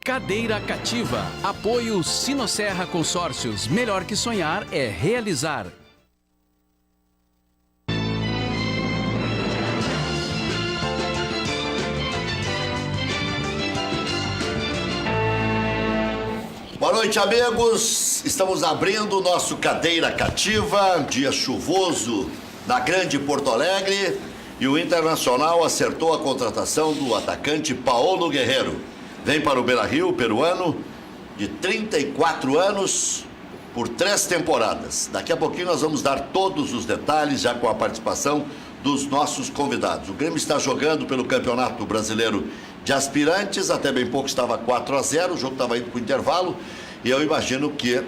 Cadeira Cativa. Apoio Sinosserra Consórcios. Melhor que sonhar é realizar. Boa noite, amigos. Estamos abrindo o nosso Cadeira Cativa, dia chuvoso na Grande Porto Alegre, e o Internacional acertou a contratação do atacante Paolo Guerrero. Vem para o Beira-Rio, peruano, de 34 anos, por 3 temporadas. Daqui a pouquinho nós vamos dar todos os detalhes, já com a participação dos nossos convidados. O Grêmio está jogando pelo Campeonato Brasileiro de Aspirantes, até bem pouco estava 4-0, o jogo estava indo para o intervalo, e eu imagino que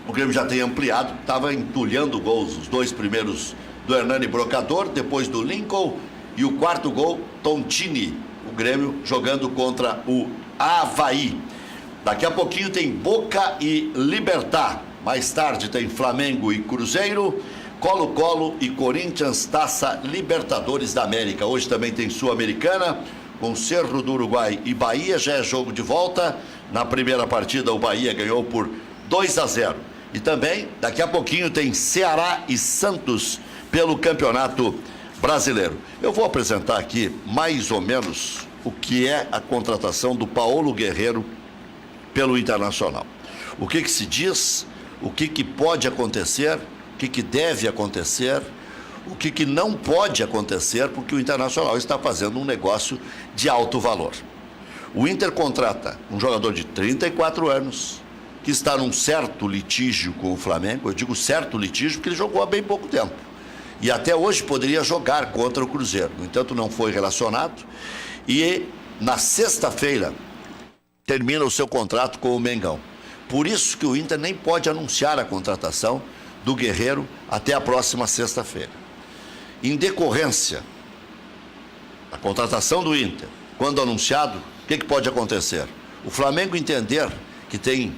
o Grêmio já tenha ampliado, estava entulhando gols, os 2 primeiros do Hernani Brocador, depois do Lincoln, e o 4º gol, Tontini, o Grêmio jogando contra o Avaí. Daqui a pouquinho tem Boca e Libertad, mais tarde tem Flamengo e Cruzeiro, Colo-Colo e Corinthians, Taça Libertadores da América. Hoje também tem Sul-Americana, com Cerro do Uruguai e Bahia, já é jogo de volta. Na primeira partida o Bahia ganhou por 2-0. E também, daqui a pouquinho, tem Ceará e Santos pelo Campeonato Brasileiro. Eu vou apresentar aqui mais ou menos o que é a contratação do Paolo Guerrero pelo Internacional. O que se diz, o que pode acontecer, o que deve acontecer, o que não pode acontecer, porque o Internacional está fazendo um negócio de alto valor. O Inter contrata um jogador de 34 anos, que está num certo litígio com o Flamengo. Eu digo certo litígio porque ele jogou há bem pouco tempo. E até hoje poderia jogar contra o Cruzeiro. No entanto, não foi relacionado. E na sexta-feira termina o seu contrato com o Mengão. Por isso que o Inter nem pode anunciar a contratação do Guerreiro até a próxima sexta-feira. Em decorrência da contratação do Inter, quando anunciado, o que pode acontecer? O Flamengo entender que tem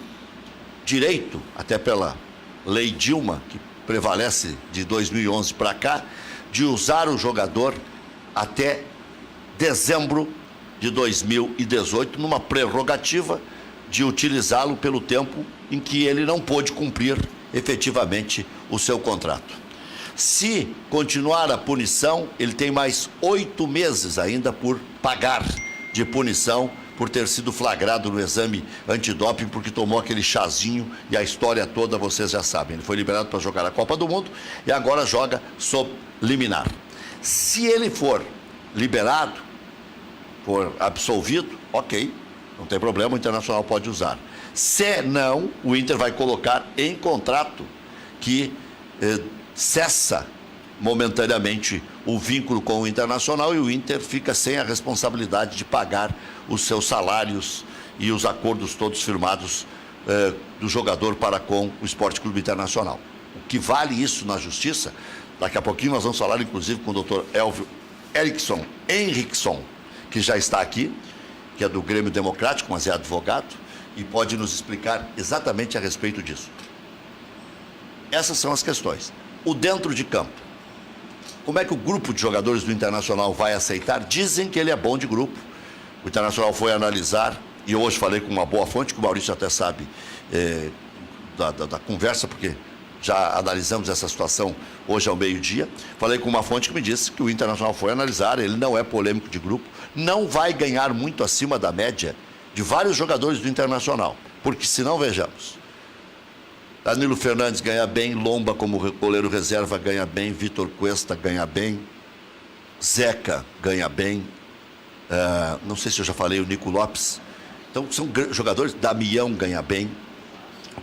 direito, até pela Lei Dilma, que prevalece de 2011 para cá, de usar o jogador até dezembro de 2018, numa prerrogativa de utilizá-lo pelo tempo em que ele não pôde cumprir efetivamente o seu contrato. Se continuar a punição, ele tem mais 8 meses ainda por pagar de punição, por ter sido flagrado no exame antidoping, porque tomou aquele chazinho, e a história toda vocês já sabem. Ele foi liberado para jogar a Copa do Mundo e agora joga sob liminar. Se ele for liberado, for absolvido, ok, não tem problema, o Internacional pode usar. Se não, o Inter vai colocar em contrato que cessa momentaneamente o vínculo com o Internacional, e o Inter fica sem a responsabilidade de pagar os seus salários e os acordos todos firmados do jogador para com o Esporte Clube Internacional. O que vale isso na justiça? Daqui a pouquinho nós vamos falar inclusive com o Dr. Elvio Henriksson, que já está aqui, que é do Grêmio Democrático, mas é advogado, e pode nos explicar exatamente a respeito disso. Essas são as questões. O dentro de campo. Como é que o grupo de jogadores do Internacional vai aceitar? Dizem que ele é bom de grupo. O Internacional foi analisar, e hoje falei com uma boa fonte, que o Maurício até sabe da conversa, porque já analisamos essa situação hoje ao meio-dia. Falei com uma fonte que me disse que o Internacional foi analisar, ele não é polêmico de grupo, não vai ganhar muito acima da média de vários jogadores do Internacional, porque senão, vejamos, Danilo Fernandes ganha bem, Lomba como goleiro reserva ganha bem, Vitor Cuesta ganha bem, Zeca ganha bem, não sei se eu já falei, o Nico Lopes. Então são jogadores, Damião ganha bem,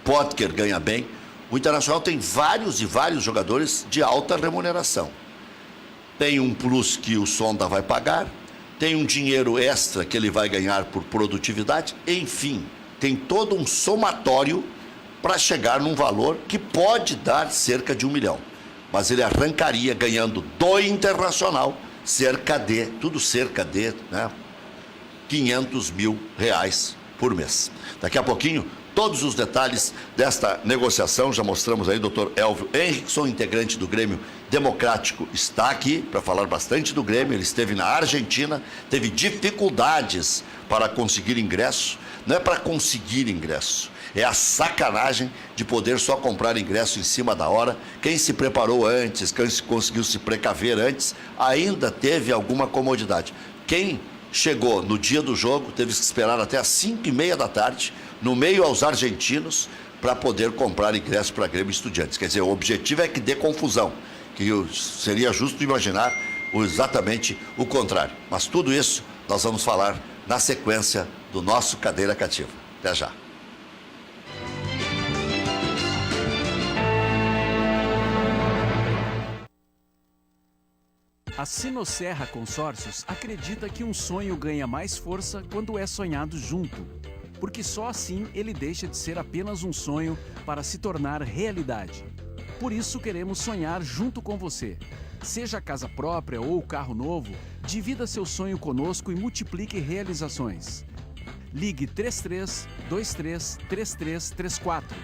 Potker ganha bem. O Internacional tem vários e vários jogadores de alta remuneração. Tem um plus que o Sonda vai pagar, tem um dinheiro extra que ele vai ganhar por produtividade, enfim, tem todo um somatório para chegar num valor que pode dar cerca de 1 milhão. Mas ele arrancaria ganhando do Internacional cerca de, né, 500 mil reais por mês. Daqui a pouquinho, todos os detalhes desta negociação. Já mostramos aí, doutor Elvio Henrickson, integrante do Grêmio Democrático, está aqui para falar bastante do Grêmio. Ele esteve na Argentina, teve dificuldades para conseguir ingresso. Não é para conseguir ingresso, é a sacanagem de poder só comprar ingresso em cima da hora. Quem se preparou antes, quem conseguiu se precaver antes, ainda teve alguma comodidade. Quem chegou no dia do jogo teve que esperar até às 5h30 da tarde, no meio aos argentinos, para poder comprar ingresso para Grêmio Estudiantes. Quer dizer, o objetivo é que dê confusão, que seria justo imaginar exatamente o contrário. Mas tudo isso nós vamos falar na sequência do nosso Cadeira Cativa. Até já. A Sinosserra Consórcios acredita que um sonho ganha mais força quando é sonhado junto, porque só assim ele deixa de ser apenas um sonho para se tornar realidade. Por isso queremos sonhar junto com você. Seja casa própria ou carro novo, divida seu sonho conosco e multiplique realizações. Ligue 33 23 3334.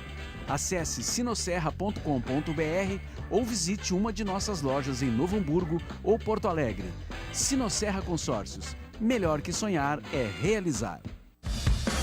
Acesse sinosserra.com.br ou visite uma de nossas lojas em Novo Hamburgo ou Porto Alegre. Sinosserra Consórcios. Melhor que sonhar é realizar.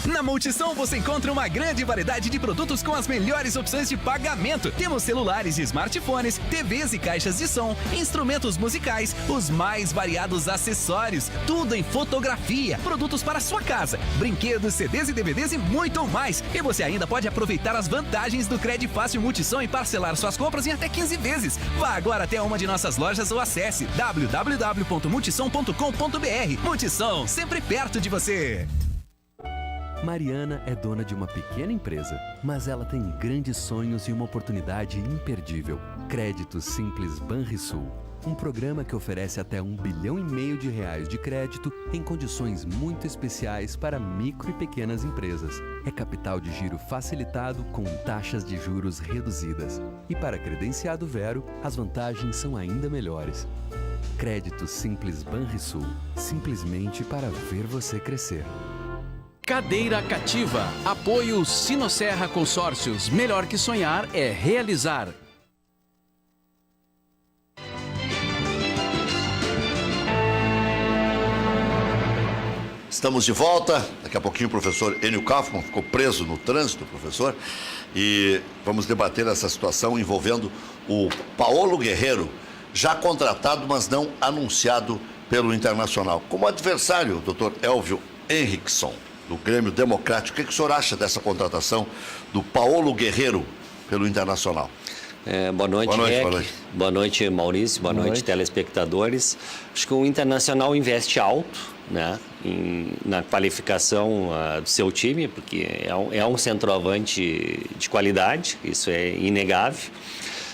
Na Multissom você encontra uma grande variedade de produtos com as melhores opções de pagamento. Temos celulares e smartphones, TVs e caixas de som, instrumentos musicais, os mais variados acessórios, tudo em fotografia, produtos para sua casa, brinquedos, CDs e DVDs e muito mais. E você ainda pode aproveitar as vantagens do Crédito Fácil Multissom e parcelar suas compras em até 15 vezes. Vá agora até uma de nossas lojas ou acesse www.multissom.com.br. Multissom, sempre perto de você. Mariana é dona de uma pequena empresa, mas ela tem grandes sonhos e uma oportunidade imperdível. Crédito Simples Banrisul, um programa que oferece até R$1,5 bilhão de crédito em condições muito especiais para micro e pequenas empresas. É capital de giro facilitado com taxas de juros reduzidas. E para credenciado Vero, as vantagens são ainda melhores. Crédito Simples Banrisul, simplesmente para ver você crescer. Cadeira Cativa. Apoio Sinosserra Consórcios. Melhor que sonhar é realizar. Estamos de volta. Daqui a pouquinho o professor Enio Kaufmann ficou preso no trânsito, professor. E vamos debater essa situação envolvendo o Paulo Guerreiro, já contratado, mas não anunciado pelo Internacional. Como adversário, doutor Elvio Henrickson, do Grêmio Democrático. O que o senhor acha dessa contratação do Paulo Guerreiro pelo Internacional? Boa noite, boa noite. Boa noite, Maurício. Boa noite, telespectadores. Acho que o Internacional investe alto, né, na qualificação do seu time, porque é um centroavante de qualidade, isso é inegável.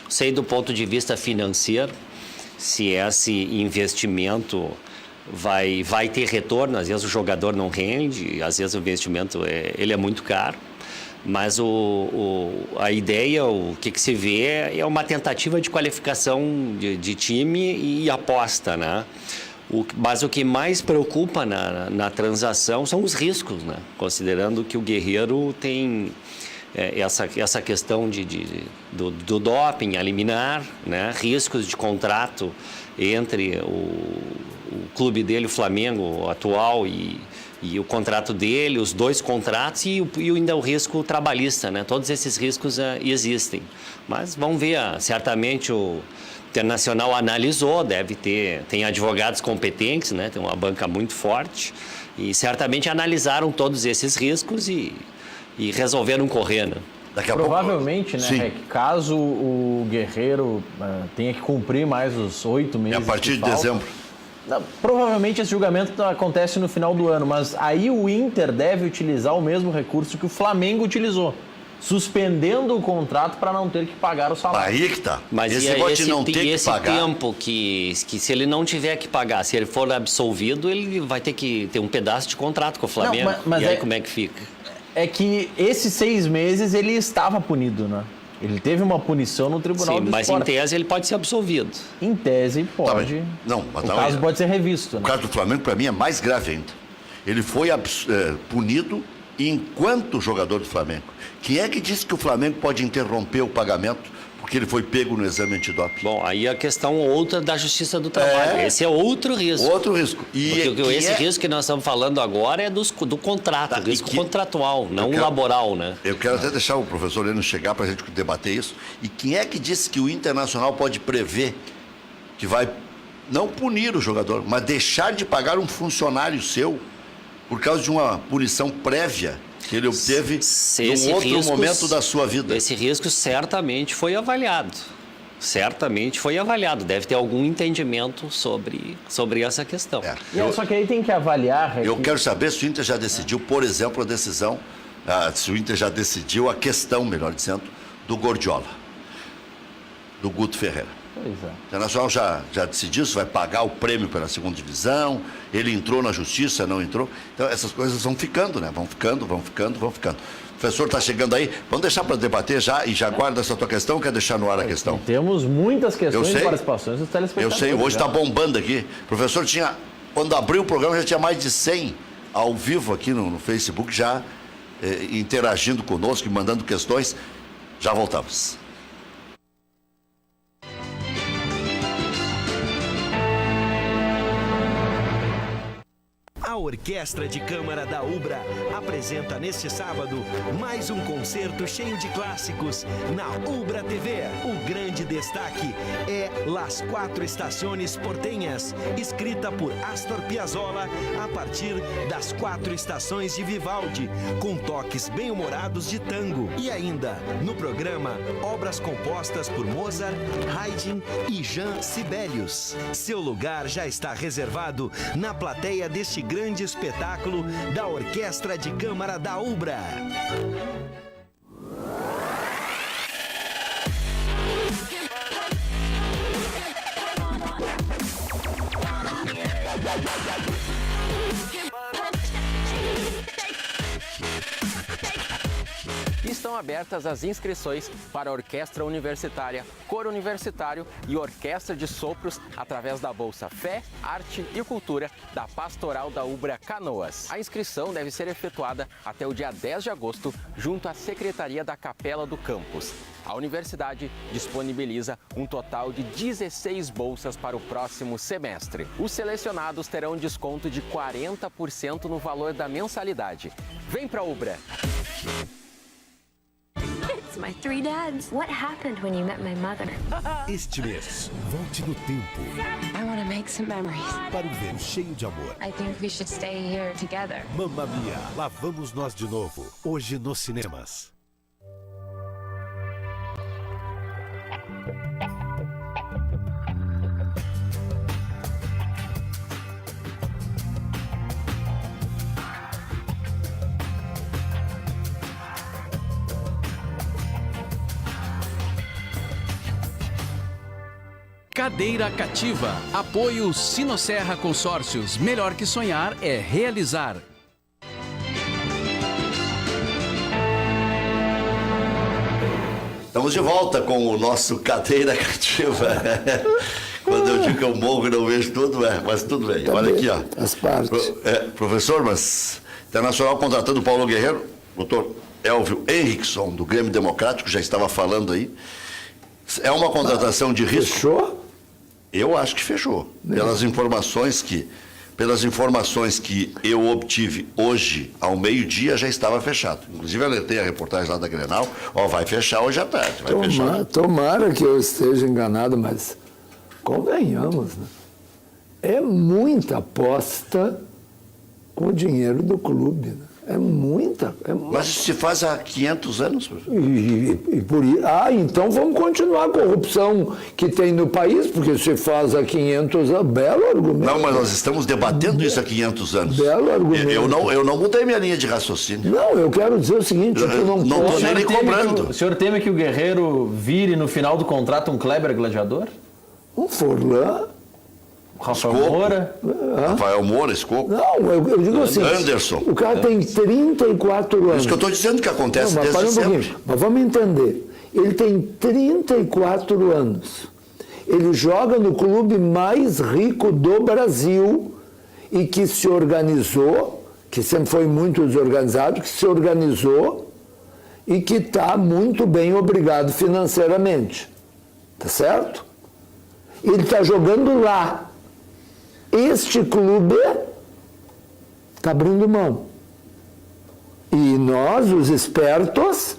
Sei do ponto de vista financeiro, se esse investimento vai ter retorno. Às vezes o jogador não rende, às vezes o investimento ele é muito caro, mas a ideia, o que se vê é uma tentativa de qualificação de time e aposta, né? Mas o que mais preocupa na transação são os riscos, né? Considerando que o Guerreiro tem essa questão do doping a liminar, né? Riscos de contrato entre o clube dele, o Flamengo atual, e o contrato dele, os dois contratos e ainda o risco trabalhista, né? Todos esses riscos existem. Mas vamos ver, certamente o Internacional analisou, tem advogados competentes, né? Tem uma banca muito forte e certamente analisaram todos esses riscos e resolveram correr, né? Provavelmente, né, Rec, caso o Guerreiro tenha que cumprir mais os 8 meses. A partir de dezembro. Não, provavelmente esse julgamento acontece no final do ano, mas aí o Inter deve utilizar o mesmo recurso que o Flamengo utilizou, suspendendo o contrato para não ter que pagar o salário. Aí que tá. Mas esse tempo que se ele não tiver que pagar, se ele for absolvido, ele vai ter que ter um pedaço de contrato com o Flamengo. Não, mas e aí como é que fica? É que esses 6 meses ele estava punido, né? Ele teve uma punição no Tribunal do Esporte. Mas em tese ele pode ser absolvido. Em tese pode. Tá, não, mas o caso pode ser revisto. O caso do Flamengo, para mim, é mais grave ainda. Ele foi punido enquanto jogador do Flamengo. Quem é que disse que o Flamengo pode interromper o pagamento porque ele foi pego no exame antidoping? Bom, aí a questão outra da Justiça do Trabalho. Esse é outro risco. Outro risco. Porque esse risco que nós estamos falando agora é do contrato, risco contratual, não laboral, né? Eu quero até deixar o professor Leno chegar para a gente debater isso. E quem é que disse que o Internacional pode prever que vai não punir o jogador, mas deixar de pagar um funcionário seu por causa de uma punição prévia que ele obteve em outro momento da sua vida? Esse risco certamente foi avaliado. Deve ter algum entendimento sobre essa questão. Só que aí tem que avaliar... Eu quero saber se o Inter já decidiu, por exemplo, a decisão, se o Inter já decidiu a questão, melhor dizendo, do Gordiola, do Guto Ferreira. Pois é. O Internacional já decidiu se vai pagar o prêmio pela segunda divisão, ele entrou na justiça, não entrou. Então essas coisas vão ficando, né? Vão ficando. O professor está chegando aí. Vamos deixar para debater já e já guarda essa tua questão, quer deixar no ar a questão? Temos muitas questões de participações dos telespectadores. Eu sei, hoje está bombando aqui. O professor quando abriu o programa, já tinha mais de 100 ao vivo aqui no Facebook, já interagindo conosco e mandando questões. Já voltamos. A Orquestra de Câmara da Ubra apresenta neste sábado mais um concerto cheio de clássicos na Ubra TV. O grande destaque é Las Quatro Estações Porteñas, escrita por Astor Piazzolla a partir das 4 estações de Vivaldi, com toques bem-humorados de tango. E ainda, no programa, obras compostas por Mozart, Haydn e Jean Sibelius. Seu lugar já está reservado na plateia deste grande espetáculo da Orquestra de Câmara da Ubra. Estão abertas as inscrições para a Orquestra Universitária, Coro Universitário e Orquestra de Sopros através da Bolsa Fé, Arte e Cultura da Pastoral da Ubra Canoas. A inscrição deve ser efetuada até o dia 10 de agosto junto à Secretaria da Capela do Campus. A universidade disponibiliza um total de 16 bolsas para o próximo semestre. Os selecionados terão desconto de 40% no valor da mensalidade. Vem pra Ubra! It's my 3 dads. What happened when you met my mother? Este mês, volte no tempo I want to make some memories. para um verão cheio de amor. I think we should stay here together. Mamma Mia, lá vamos nós de novo, hoje nos cinemas. Cadeira Cativa. Apoio Sinosserra Consórcios. Melhor que sonhar é realizar. Estamos de volta com o nosso Cadeira Cativa. Quando eu digo que eu morro e não vejo tudo, mas tudo bem. Olha aqui, ó. As partes. Professor, mas Internacional contratando o Paulo Guerreiro, doutor Elvio Henrickson, do Grêmio Democrático, já estava falando aí. É uma contratação de risco? Fechou? Eu acho que fechou. Pelas informações que eu obtive hoje, ao meio-dia, já estava fechado. Inclusive, eu alertei a reportagem lá da Grenal, vai fechar hoje à tarde. Tomara que eu esteja enganado, mas convenhamos, né? É muita aposta com o dinheiro do clube, né? É muita. Mas isso se faz há 500 anos, professor. Então vamos continuar a corrupção que tem no país, porque se faz há 500 anos, belo argumento. Não, mas nós estamos debatendo isso há 500 anos. Belo argumento. Eu não mudei minha linha de raciocínio. Não, eu quero dizer o seguinte, eu não estou nem cobrando. O senhor teme que o Guerreiro vire no final do contrato um Kleber gladiador? Um Forlan. Rafael Moura? Rafael Moura, Escoco. Não, eu digo assim. Anderson. O cara tem 34 anos. Isso que eu estou dizendo que acontece desde sempre. Mas vamos entender. Ele tem 34 anos. Ele joga no clube mais rico do Brasil e que se organizou que sempre foi muito desorganizado, que se organizou e que está muito bem obrigado financeiramente. Tá certo? Ele está jogando lá. Este clube está abrindo mão. E nós, os espertos,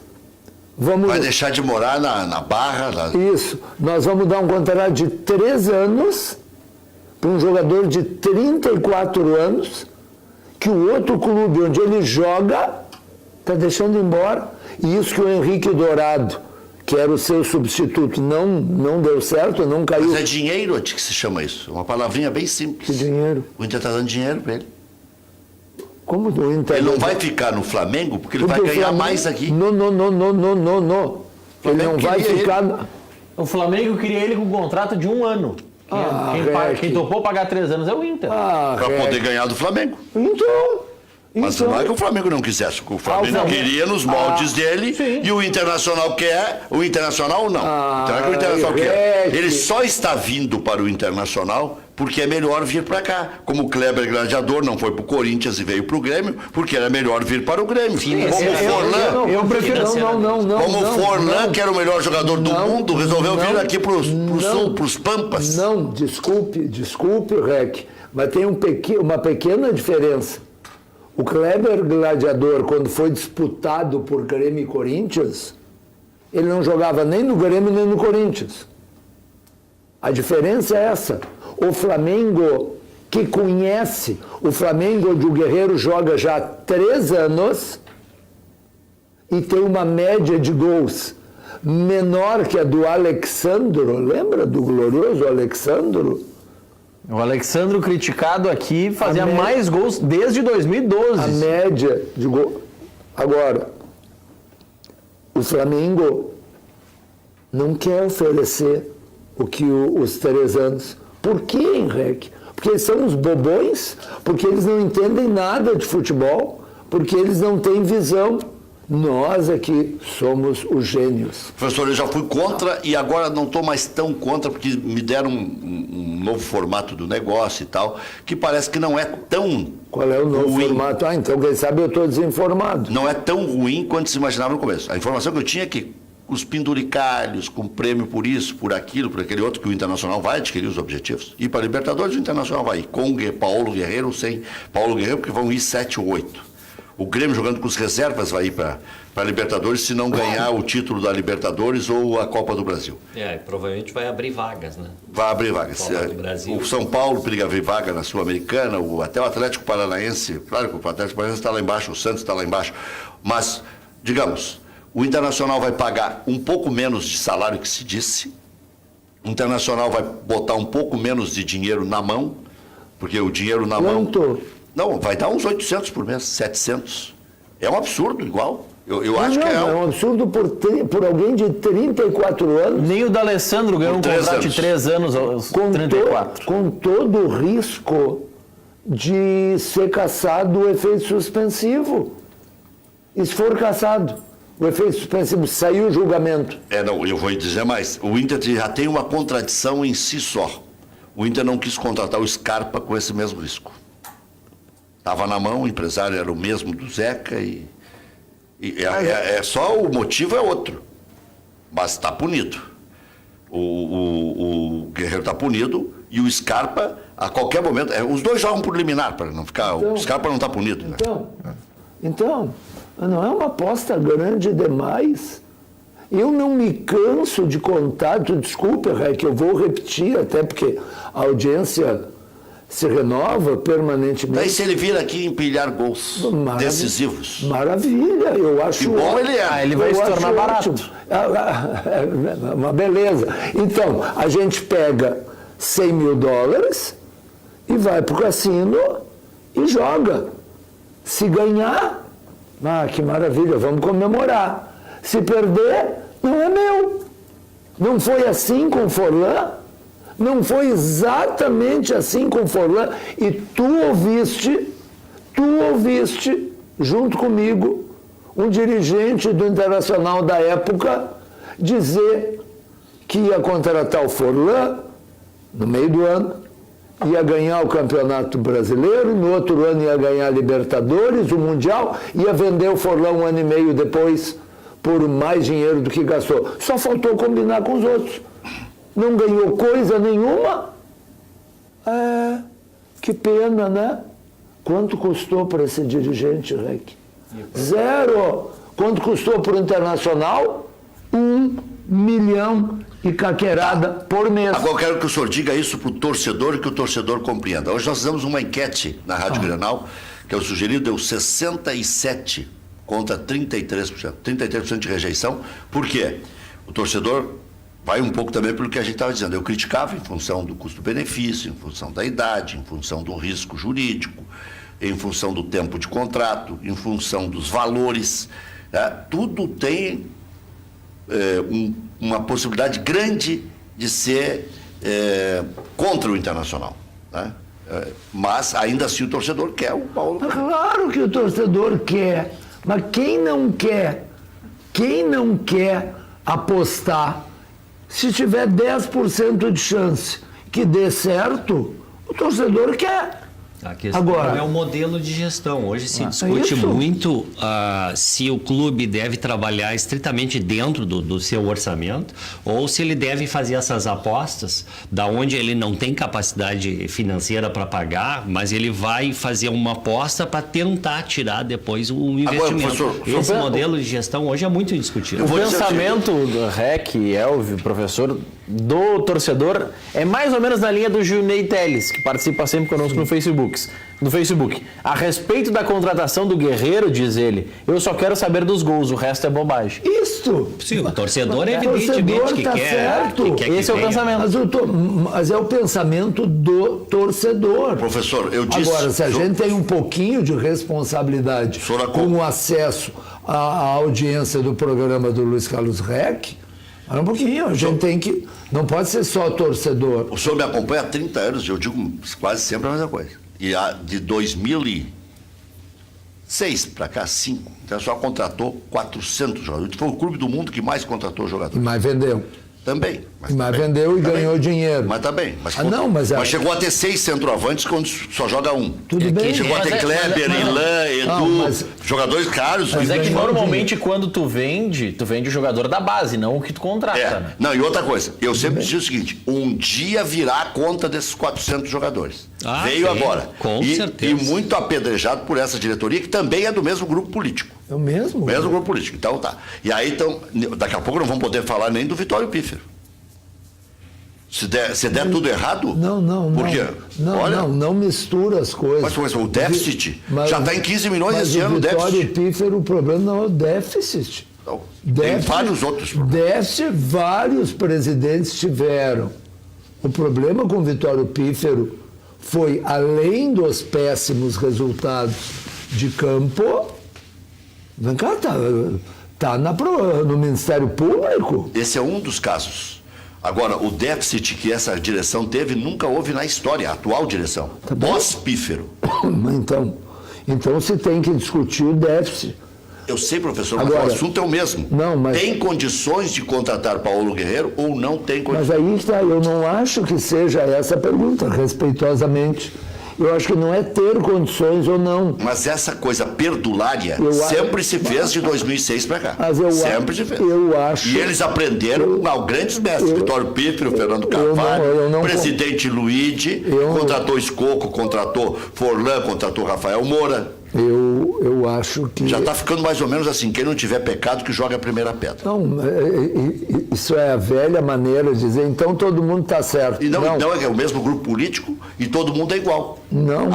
vamos... Vai deixar de morar na Barra? Isso. Nós vamos dar um contrato de 3 anos para um jogador de 34 anos que o outro clube onde ele joga está deixando embora. E isso que o Henrique Dourado, que era o seu substituto, não deu certo, não caiu. Mas é dinheiro que se chama isso. Uma palavrinha bem simples. Que dinheiro? O Inter está dando dinheiro para ele. Como o Inter? Ele não vai ficar no Flamengo porque ele vai ganhar mais aqui. Não. Ele não vai ficar... O Flamengo queria ele com um contrato de 1 ano. Quem topou pagar 3 anos é o Inter. Para poder ganhar do Flamengo. Mas não é que o Flamengo não quisesse. O Flamengo queria nos moldes dele. Sim. E o Internacional quer. O Internacional não. Então é que o Internacional quer. Ele só está vindo para o Internacional porque é melhor vir para cá. Como o Kleber Gladiador não foi para o Corinthians e veio para o Grêmio, porque era melhor vir para o Grêmio. Como o Forlan. Eu prefiro não. Como o Forlan, que era o melhor jogador do mundo, resolveu vir aqui para o Sul, para os Pampas. Não, desculpe, Rec, mas tem uma pequena diferença. O Kleber Gladiador, quando foi disputado por Grêmio e Corinthians, ele não jogava nem no Grêmio nem no Corinthians. A diferença é essa. O Flamengo, que conhece, o Flamengo onde o Guerreiro joga já há 3 anos e tem uma média de gols menor que a do Alexandro. Lembra do glorioso Alexandro? O Alexandro, criticado aqui, fazia mais gols desde 2012. A média de gols. Agora, o Flamengo não quer oferecer o que os 3 anos. Por quê, Henrique? Porque eles são uns bobões? Porque eles não entendem nada de futebol? Porque eles não têm visão? Nós aqui somos os gênios. Professor, eu já fui contra e agora não estou mais tão contra porque me deram um novo formato do negócio e tal, que parece que não é tão Qual é o novo ruim. Formato? Então, quem sabe eu estou desinformado. Não é tão ruim quanto se imaginava no começo. A informação que eu tinha é que os penduricalhos, com prêmio por isso, por aquilo, por aquele outro, que o Internacional vai adquirir os objetivos. E para a Libertadores, o Internacional vai ir com Paulo Guerreiro ou sem Paulo Guerreiro, porque vão ir 7 ou 8. O Grêmio jogando com as reservas vai ir para a Libertadores se não ganhar o título da Libertadores ou a Copa do Brasil. Provavelmente vai abrir vagas, né? Vai abrir vagas. Copa do Brasil. O São Paulo periga abrir vaga na Sul-Americana, até o Atlético Paranaense, claro que o Atlético Paranaense está lá embaixo, o Santos está lá embaixo, mas, digamos, o Internacional vai pagar um pouco menos de salário que se disse, o Internacional vai botar um pouco menos de dinheiro na mão, porque o dinheiro na mão... Não, vai dar uns 800 por mês, 700. É um absurdo, igual. Eu acho que é um absurdo por alguém de 34 anos. Nem o D'Alessandro ganhou um contrato de 3 anos aos 34. Com todo o risco de ser cassado o efeito suspensivo. E se for cassado, o efeito suspensivo, saiu o julgamento. Não, eu vou dizer mais. O Inter já tem uma contradição em si só. O Inter não quis contratar o Scarpa com esse mesmo risco. Estava na mão, o empresário era o mesmo do Zeca só o motivo é outro. Mas está punido. O Guerreiro está punido e o Scarpa, a qualquer momento... os dois jogam por liminar, para não ficar... Então, o Scarpa não está punido. Né? Então, não é uma aposta grande demais? Eu não me canso de contar, desculpa, que eu vou repetir, até porque a audiência se renova permanentemente. Daí se ele vir aqui empilhar gols decisivos. Maravilha, eu acho... Que bom ele é. Ele vai se tornar barato. Uma beleza. Então, a gente pega $100 mil e vai para o cassino e joga. Se ganhar, que maravilha, vamos comemorar. Se perder, não é meu. Não foi assim com Forlan? Não foi exatamente assim com Forlan. E tu ouviste, junto comigo, um dirigente do Internacional da época dizer que ia contratar o Forlan no meio do ano ia ganhar o Campeonato Brasileiro, no outro ano ia ganhar a Libertadores, o Mundial, ia vender o Forlão um ano e meio depois por mais dinheiro do que gastou. Só faltou combinar com os outros. Não ganhou coisa nenhuma. Que pena, né? Quanto custou para esse dirigente, Rec? 0. Quanto custou para o Internacional? 1 milhão e caquerada por mês. Agora eu quero que o senhor diga isso para o torcedor e que o torcedor compreenda. Hoje nós fizemos uma enquete na Rádio Grenal, que é o sugerido, deu 67 contra 33%. 33% de rejeição. Por quê? O torcedor vai um pouco também pelo que a gente estava dizendo. Eu criticava em função do custo-benefício, em função da idade, em função do risco jurídico, em função do tempo de contrato, em função dos valores. Tudo tem uma possibilidade grande de ser contra o Internacional. Né? Mas ainda assim o torcedor quer o Paulo. Claro que o torcedor quer, mas quem não quer apostar, se tiver 10% de chance que dê certo, o torcedor quer. A questão é o modelo de gestão. Hoje se discute muito se o clube deve trabalhar estritamente dentro do seu orçamento ou se ele deve fazer essas apostas da onde ele não tem capacidade financeira para pagar, mas ele vai fazer uma aposta para tentar tirar depois o investimento. Agora, esse modelo de gestão hoje é muito discutido. O pensamento do Rec, Elvio, professor, do torcedor é mais ou menos na linha do Gilney Teles, que participa sempre conosco no Facebook. A respeito da contratação do Guerreiro, diz ele, eu só quero saber dos gols, o resto é bobagem. Isso! Sim, o torcedor evidentemente que tá quer. Certo. Esse é o pensamento. Mas é o pensamento do torcedor. Professor, eu disse... Agora, se a gente tem um pouquinho de responsabilidade com o acesso à audiência do programa do Luiz Carlos Rec, um pouquinho, a gente tem que... Não pode ser só torcedor. O senhor me acompanha há 30 anos, eu digo quase sempre a mesma coisa. E de 2006 para cá, 5, então só contratou 400 jogadores. Foi o clube do mundo que mais contratou jogadores. Mas vendeu. Também. Mas vendeu e ganhou dinheiro. Mas também. Mas chegou a ter 6 centroavantes quando só joga um. Tudo bem. Chegou a ter Kleber, Ilan, Edu, jogadores caros. Mas é que normalmente quando tu vende o jogador da base, não o que tu contrata. Né? Não, e outra coisa, eu sempre disse o seguinte, um dia virá a conta desses 400 jogadores. Veio agora. Com certeza. E muito apedrejado por essa diretoria, que também é do mesmo grupo político. É o mesmo? Mesmo grupo político. Então tá. E aí, então, daqui a pouco não vamos poder falar nem do Vitório Pífero. Se der tudo errado... Não. Por quê? Não mistura as coisas. Mas o déficit já está em 15 milhões esse ano, o déficit. Vitório Pífero, o problema não é o déficit. Não, tem vários outros problemas. Déficit, vários presidentes tiveram. O problema com o Vitório Pífero foi, além dos péssimos resultados de campo, vem cá, tá no Ministério Público. Esse é um dos casos. Agora, o déficit que essa direção teve nunca houve na história, a atual direção. Pós-Pífero. Então se tem que discutir o déficit. Eu sei, professor, mas o assunto é o mesmo. Tem condições de contratar Paulo Guerreiro ou não tem condições? Mas aí está, eu não acho que seja essa a pergunta, respeitosamente. Eu acho que não é ter condições ou não. Mas essa coisa perdulária sempre se fez de 2006 para cá. Sempre se fez. E eles aprenderam grandes mestres. Vitório Pífero, Fernando Carvalho, presidente Luigi, contratou Escoco, contratou Forlan, contratou Rafael Moura. Eu acho que... Já está ficando mais ou menos assim, quem não tiver pecado que joga a primeira pedra. Não, isso é a velha maneira de dizer, então todo mundo está certo. E não, é o mesmo grupo político e todo mundo é igual.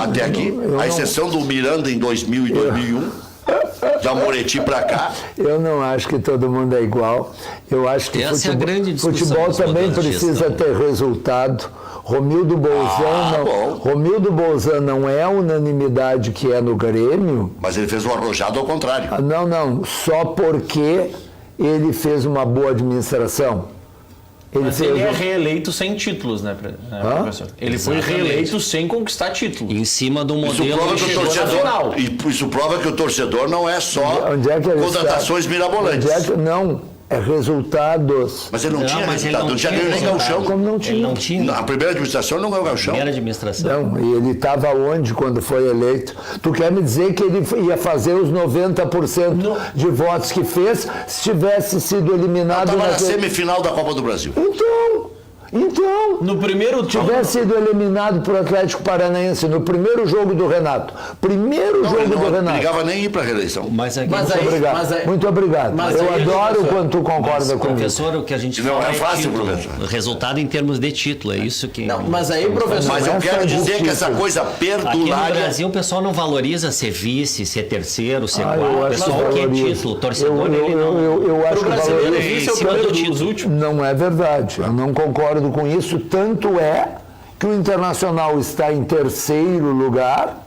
Até aqui, a exceção do Miranda em 2000 e 2001, de Amoretti para cá. Eu não acho que todo mundo é igual. Eu acho que futebol também precisa ter resultado. Romildo Bolzan não é a unanimidade que é no Grêmio. Mas ele fez um arrojado ao contrário. Não, só porque ele fez uma boa administração. Ele é reeleito sem títulos, né, professor? Ele foi reeleito sem conquistar títulos. Em cima do modelo Isso prova que o torcedor não é só contratações mirabolantes. É resultados. Mas ele não tinha resultado, não tinha ganho nem gauchão. Como não tinha? Ele não tinha. A primeira administração não ganhou gauchão. Primeira administração. Não, e ele estava onde quando foi eleito? Tu quer me dizer que ele ia fazer os 90% de votos que fez se tivesse sido eliminado... Estava na semifinal da Copa do Brasil. Então, No primeiro tivesse sido eliminado por Atlético Paranaense no primeiro jogo do Renato. Ele não brigava nem ir para a reeleição. Muito obrigado. Eu adoro quando tu concorda comigo. Professor, o que a gente Não fala é fácil, título. professor. Resultado em termos de título, é isso que... Não, mas aí, professor... Mas eu quero dizer que essa coisa Aqui no perdulária... Brasil o pessoal não valoriza ser vice, ser terceiro, ser Eu quarto. O acho pessoal que quer valoriza. título, o torcedor ele não... Eu acho que valoriza. Vice é o primeiro dos últimos. Não é verdade. Eu não concordo com isso. Tanto é que o Internacional está em terceiro lugar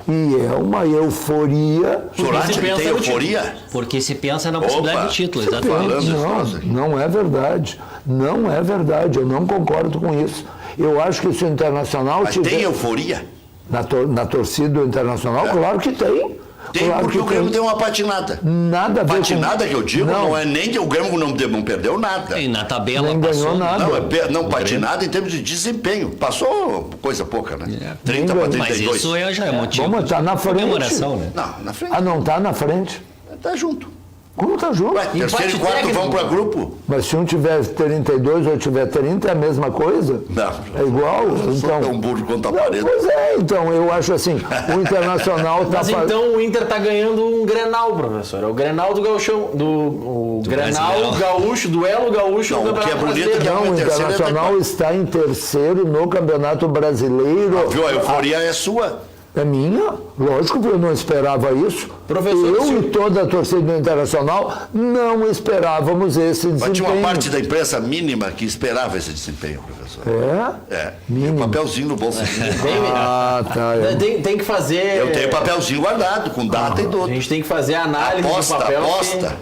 e é uma euforia. Sorate, ele tem euforia? Porque se pensa na possibilidade de título, exatamente. Não é verdade. Não é verdade. Eu não concordo com isso. Eu acho que se o Internacional Mas tem euforia? Na torcida do Internacional, claro que tem. Tem, claro porque que o Grêmio deu uma patinada. Nada a ver Patinada com... que eu digo, não é nem que o Grêmio não perdeu nada. E na tabela Nem passou. ganhou nada. Não, patinada em termos de desempenho. Passou coisa pouca, né? 30 para Mas 32. isso já é motivo Vamos estar na de frente. comemoração, né? Não, na frente. Ah, não está na frente? Tá junto. Como está junto? Ué, terceiro e quarto vão para grupo. Mas se um tiver 32 ou tiver 30 é a mesma coisa? Não. É igual? Eu sou Então, tão burro quanto a parede. pois é, então eu acho assim, o Internacional está Mas então o Inter está ganhando um Grenal, professor. É o Grenal do Gauchão, o Grenal Brasileirão. Gaúcho, duelo gaúcho Não, do o que é Campeonato bonito é que Brasileiro. Não, o terceiro Internacional está em terceiro no Campeonato Brasileiro. Viu? A euforia é sua. É minha? Lógico que eu não esperava isso. Professor, eu e toda a torcida do Internacional não esperávamos esse Mas desempenho. tinha uma parte da imprensa mínima que esperava esse desempenho, professor. É? Tem um papelzinho no bolso. Ah, tá. Tem que fazer... Eu tenho papelzinho guardado, com data e A tudo. gente tem que fazer a análise Aposta, do papel. aposta.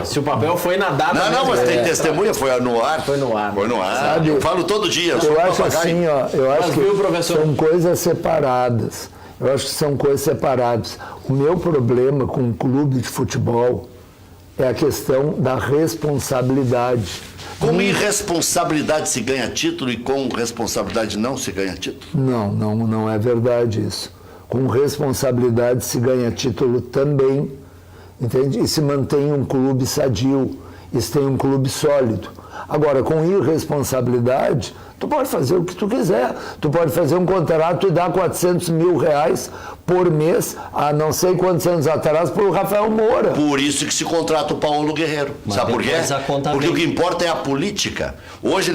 Se o papel foi na data... Não, mesmo, mas tem testemunha, foi no ar. Foi no ar. Foi no ar. Sabe, Eu falo todo dia. sou Eu um acho papagaio. assim, ó, eu acho Mas que viu, professor? são coisas separadas. Eu acho que são coisas separadas. O meu problema com um clube de futebol é a questão da responsabilidade. Com irresponsabilidade se ganha título e com responsabilidade não se ganha título? Não é verdade isso. Com responsabilidade se ganha título também, entende? E se mantém um clube sadio, e se tem um clube sólido. Agora, com irresponsabilidade, tu pode fazer o que tu quiser. Tu pode fazer um contrato e dar 400 mil reais por mês, há não sei quantos anos atrás, para o Rafael Moura. Por isso que se contrata o Paulo Guerreiro. Mas sabe por quê? depois a conta Porque vem. o que importa é a política. Hoje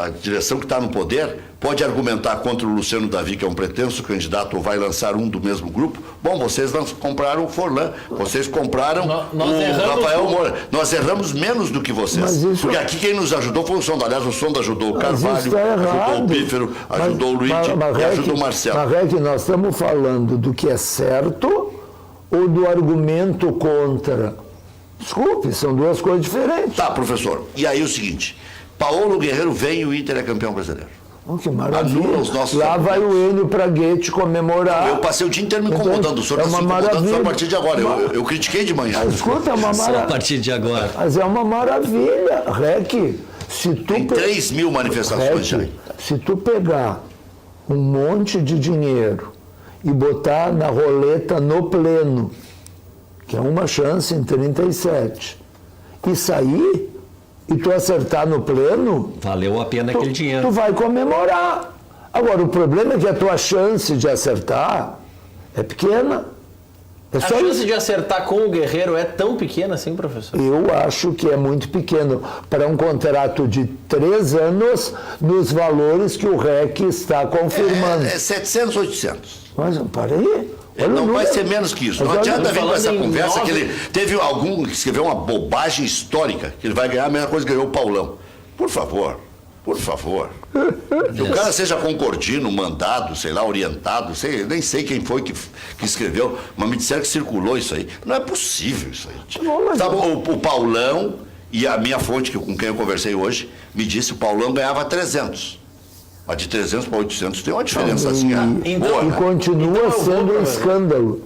a direção que está no poder pode argumentar contra o Luciano Davi, que é um pretenso candidato, ou vai lançar um do mesmo grupo. Bom, vocês compraram o Forlan, vocês compraram o Rafael Moura. Nós erramos menos do que vocês. Porque aqui quem nos ajudou foi o Sonda. Aliás, o Sonda ajudou o Carvalho, ajudou o Pífero, ajudou o Luigi e ajudou o Marcelo. Mas, nós estamos falando do que é certo ou do argumento contra? Desculpe, são duas coisas diferentes. Tá, professor. E aí o seguinte, Paulo Guerreiro vem e o Inter é campeão brasileiro. Oh, que maravilha. Anula os nossos Lá vai o Enio Praguete comemorar. Eu passei o dia inteiro me incomodando. O senhor está se incomodando só a partir de agora. Eu critiquei de manhã. Escuta, é uma Só a maravilha. partir de agora. Mas é uma maravilha, Rec. Se tu Tem 3 mil manifestações já. Se tu pegar um monte de dinheiro e botar na roleta no pleno, que é uma chance em 37, e sair, e tu acertar no pleno... Valeu a pena aquele dinheiro. Tu vai comemorar. Agora, o problema é que a tua chance de acertar é pequena. É A só chance isso. de acertar com o Guerreiro é tão pequena assim, professor? Eu acho que é muito pequeno para um contrato de 3 anos nos valores que o REC está confirmando. É 700, 800. Mas parei. Olha Não o vai número. ser menos que isso. Não Mas olha, adianta vir com essa falando em conversa 9... que ele teve algum que escreveu uma bobagem histórica, que ele vai ganhar a mesma coisa que ganhou o Paulão. Por favor. Por favor. Que o cara seja concordino, mandado, sei lá, orientado, nem sei quem foi que escreveu, mas me disseram que circulou isso aí. Não é possível isso aí. Tá bom, o Paulão e a minha fonte, com quem eu conversei hoje, me disse que o Paulão ganhava 300. Mas de 300 para 800 tem uma diferença assim. Boa, E né? continua sendo um escândalo.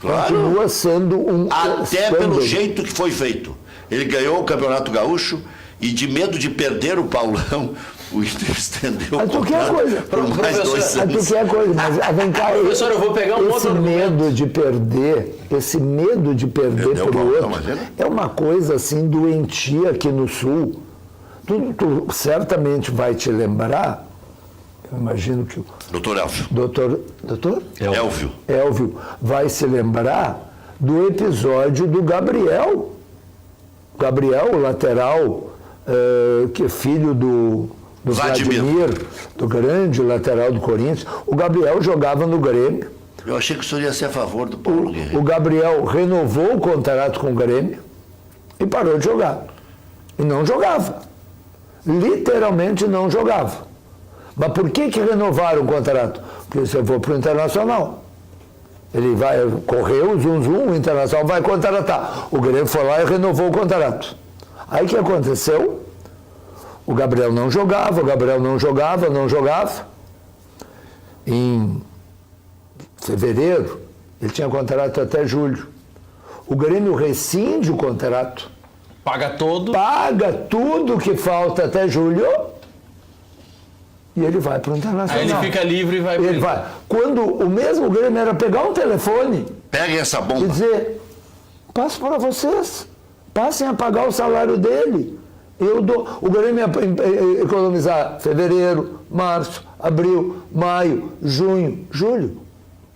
Claro. Continua sendo um Até escândalo. pelo jeito que foi feito. Ele ganhou o Campeonato Gaúcho e de medo de perder o Paulão, o Inter estendeu o contrato por mais 2 anos. Mas vem cá, professor, eu vou pegar um outro medo de perder, esse medo de perder pro outro, é uma coisa assim doentia aqui no Sul. Tu certamente vai te lembrar, eu imagino que o Doutor Elvio. Doutor? Elvio vai se lembrar do episódio do Gabriel. Gabriel, o lateral, que é filho do Vladimir, do grande lateral do Corinthians. O Gabriel jogava no Grêmio. Eu achei que o senhor ia ser a favor do Paulo Guerreiro. O Gabriel renovou o contrato com o Grêmio e parou de jogar. E não jogava. Literalmente não jogava. Mas por que renovaram o contrato? Porque se eu vou para o Internacional. Ele vai correr o zum, o Internacional vai contratar. O Grêmio foi lá e renovou o contrato. Aí o que aconteceu? O Gabriel não jogava. Em fevereiro, ele tinha contrato até julho. O Grêmio rescinde o contrato. Paga tudo que falta até julho. E ele vai para o Internacional. Aí ele fica livre e vai para ele vai. Quando o mesmo Grêmio era pegar um telefone... Peguem essa bomba. E dizer, passo para vocês. Passem a pagar o salário dele. O Grêmio ia economizar fevereiro, março, abril, maio, junho, julho.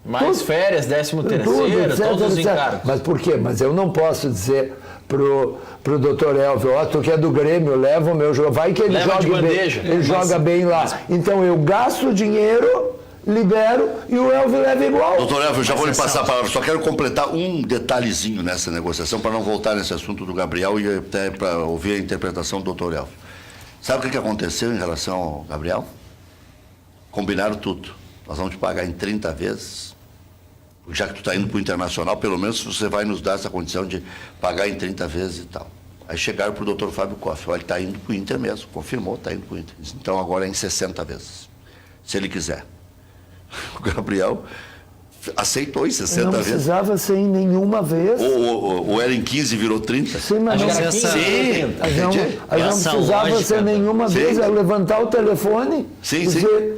Mais férias, 13º, todos os encargos. Mas por quê? Mas eu não posso dizer pro doutor Elvio, tu que é do Grêmio, leva o meu jogo, vai que ele joga bem, ele joga bem lá. Então eu gasto dinheiro, libero e o Elvio leva igual. Doutor Elvio, eu já vou lhe passar a palavra, só quero completar um detalhezinho nessa negociação para não voltar nesse assunto do Gabriel e até para ouvir a interpretação do doutor Elvio. Sabe o que aconteceu em relação ao Gabriel? Combinaram tudo. Nós vamos te pagar em 30 vezes. Já que tu está indo para o Internacional, pelo menos você vai nos dar essa condição de pagar em 30 vezes e tal. Aí chegaram para o doutor Fábio Koff, ele está indo para o Inter mesmo, confirmou, está indo para o Inter. Então agora é em 60 vezes, se ele quiser. O Gabriel aceitou em 60 vezes. Não precisava ser em nenhuma vez. Ou era em 15 virou 30? Sim, mas não precisava ser nenhuma vez, é levantar o telefone. Sim,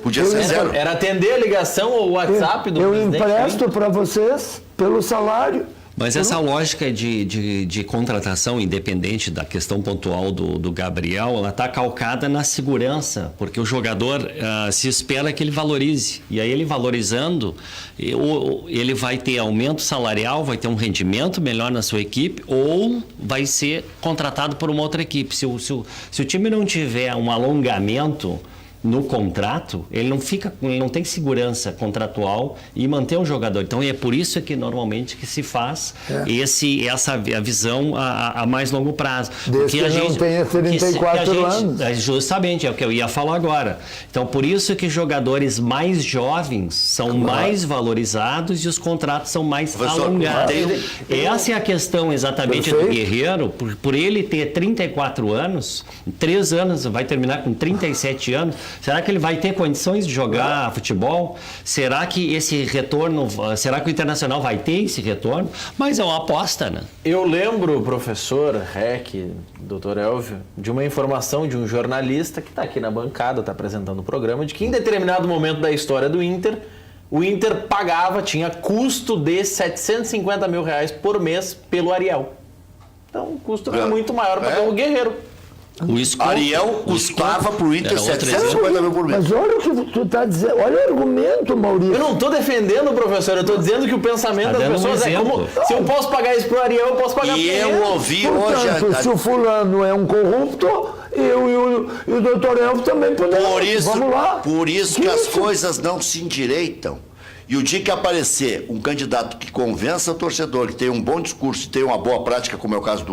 podia ser zero. Era atender a ligação ou o WhatsApp do presidente. Eu empresto para vocês pelo salário. Mas essa lógica de contratação, independente da questão pontual do Gabriel, ela está calcada na segurança, porque o jogador se espera que ele valorize. E aí ele valorizando, ele vai ter aumento salarial, vai ter um rendimento melhor na sua equipe, ou vai ser contratado por uma outra equipe. Se o time não tiver um alongamento no contrato, ele não tem segurança contratual e manter um jogador. Então é por isso que normalmente que se faz essa visão a mais longo prazo. Desde que não tenha 34 anos. Justamente, é o que eu ia falar agora. Então por isso que jogadores mais jovens são mais valorizados e os contratos são mais alongados. Essa é a questão exatamente do Guerreiro, por ele ter 34 anos, 3 anos, vai terminar com 37 anos. Será que ele vai ter condições de jogar futebol? Será que esse retorno, será que o Internacional vai ter esse retorno? Mas é uma aposta, né? Eu lembro, professor REC, doutor Elvio, de uma informação de um jornalista que está aqui na bancada, está apresentando o programa, de que em determinado momento da história do Inter, o Inter tinha custo de 750 mil reais por mês pelo Ariel. Então o custo era muito maior para o Guerreiro. Ariel custava para o Inter 750 mil por mês. Mas olha o que tu está dizendo, olha o argumento, Maurício. Eu não estou defendendo, professor, eu estou dizendo que o pensamento das pessoas é como, se eu posso pagar isso para o Ariel, eu posso pagar para o Guerreiro. E eu ouvi hoje... Se o fulano é um corrupto, eu e o doutor Elvio também podemos. Vamos lá. Por isso que as coisas não se endireitam. E o dia que aparecer um candidato que convença o torcedor, que tem um bom discurso e tem uma boa prática, como é o caso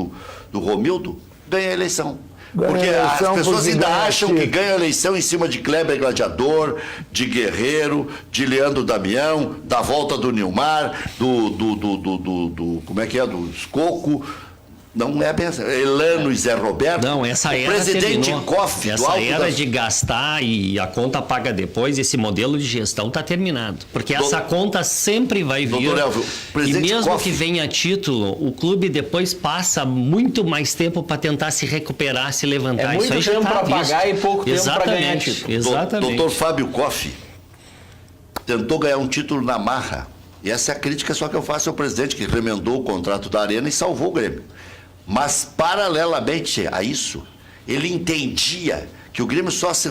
do Romildo, ganha a eleição. Porque as pessoas ainda acham que ganham a eleição em cima de Kleber Gladiador, de Guerreiro, de Leandro Damião, da volta do Nilmar, como é que é? Do Escoco. Não é bem assim. Elano e Zé Roberto. Não, essa era presidente terminou. Koff, do Essa alto era das... de gastar e a conta paga depois, esse modelo de gestão está terminado. Porque essa conta sempre vai vir. Doutor Elvio, E presidente mesmo Koff... que venha a título, o clube depois passa muito mais tempo para tentar se recuperar, se levantar. É muito Isso aí já tempo tá para visto. pagar e pouco tempo para ganhar Exatamente, título. exatamente. Doutor Fábio Koff tentou ganhar um título na marra. E essa é a crítica só que eu faço ao presidente, que remendou o contrato da Arena e salvou o Grêmio. Mas, paralelamente a isso, ele entendia que o Grêmio só se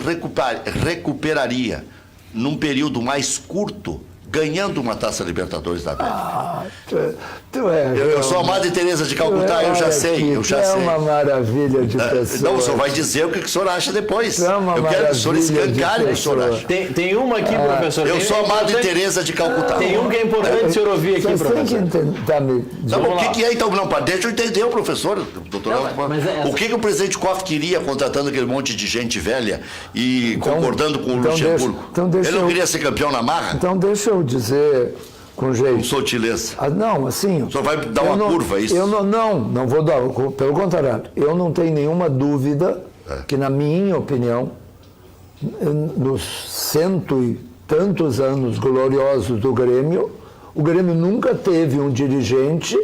recuperaria num período mais curto, ganhando uma Taça Libertadores da América. Eu sou a Madre Teresa de Calcutá, eu já sei, eu já sei. É uma maravilha de pessoa. Não, o senhor vai dizer o que o senhor acha depois. É uma Eu quero que o senhor escancare o que o senhor pessoa. acha. Tem uma aqui, professor. Eu sou a Madre Teresa de Calcutá. Tem um que é importante o senhor ouvir aqui, Vocês têm professor. que tentar me... Tá bom, o que é então? Não, deixa eu entender, professor. Doutor, mas é essa. o que o presidente Koff queria contratando aquele monte de gente velha e concordando com o Luxemburgo? deixa Ele não eu- queria ser campeão na marra? Então deixa eu dizer com jeito. Com sutileza. Não, assim... O senhor vai dar eu uma não- curva, é isso? Eu não vou dar, pelo contrário. Eu não tenho nenhuma dúvida que, na minha opinião, nos 100 e tantos anos gloriosos do Grêmio, o Grêmio nunca teve um dirigente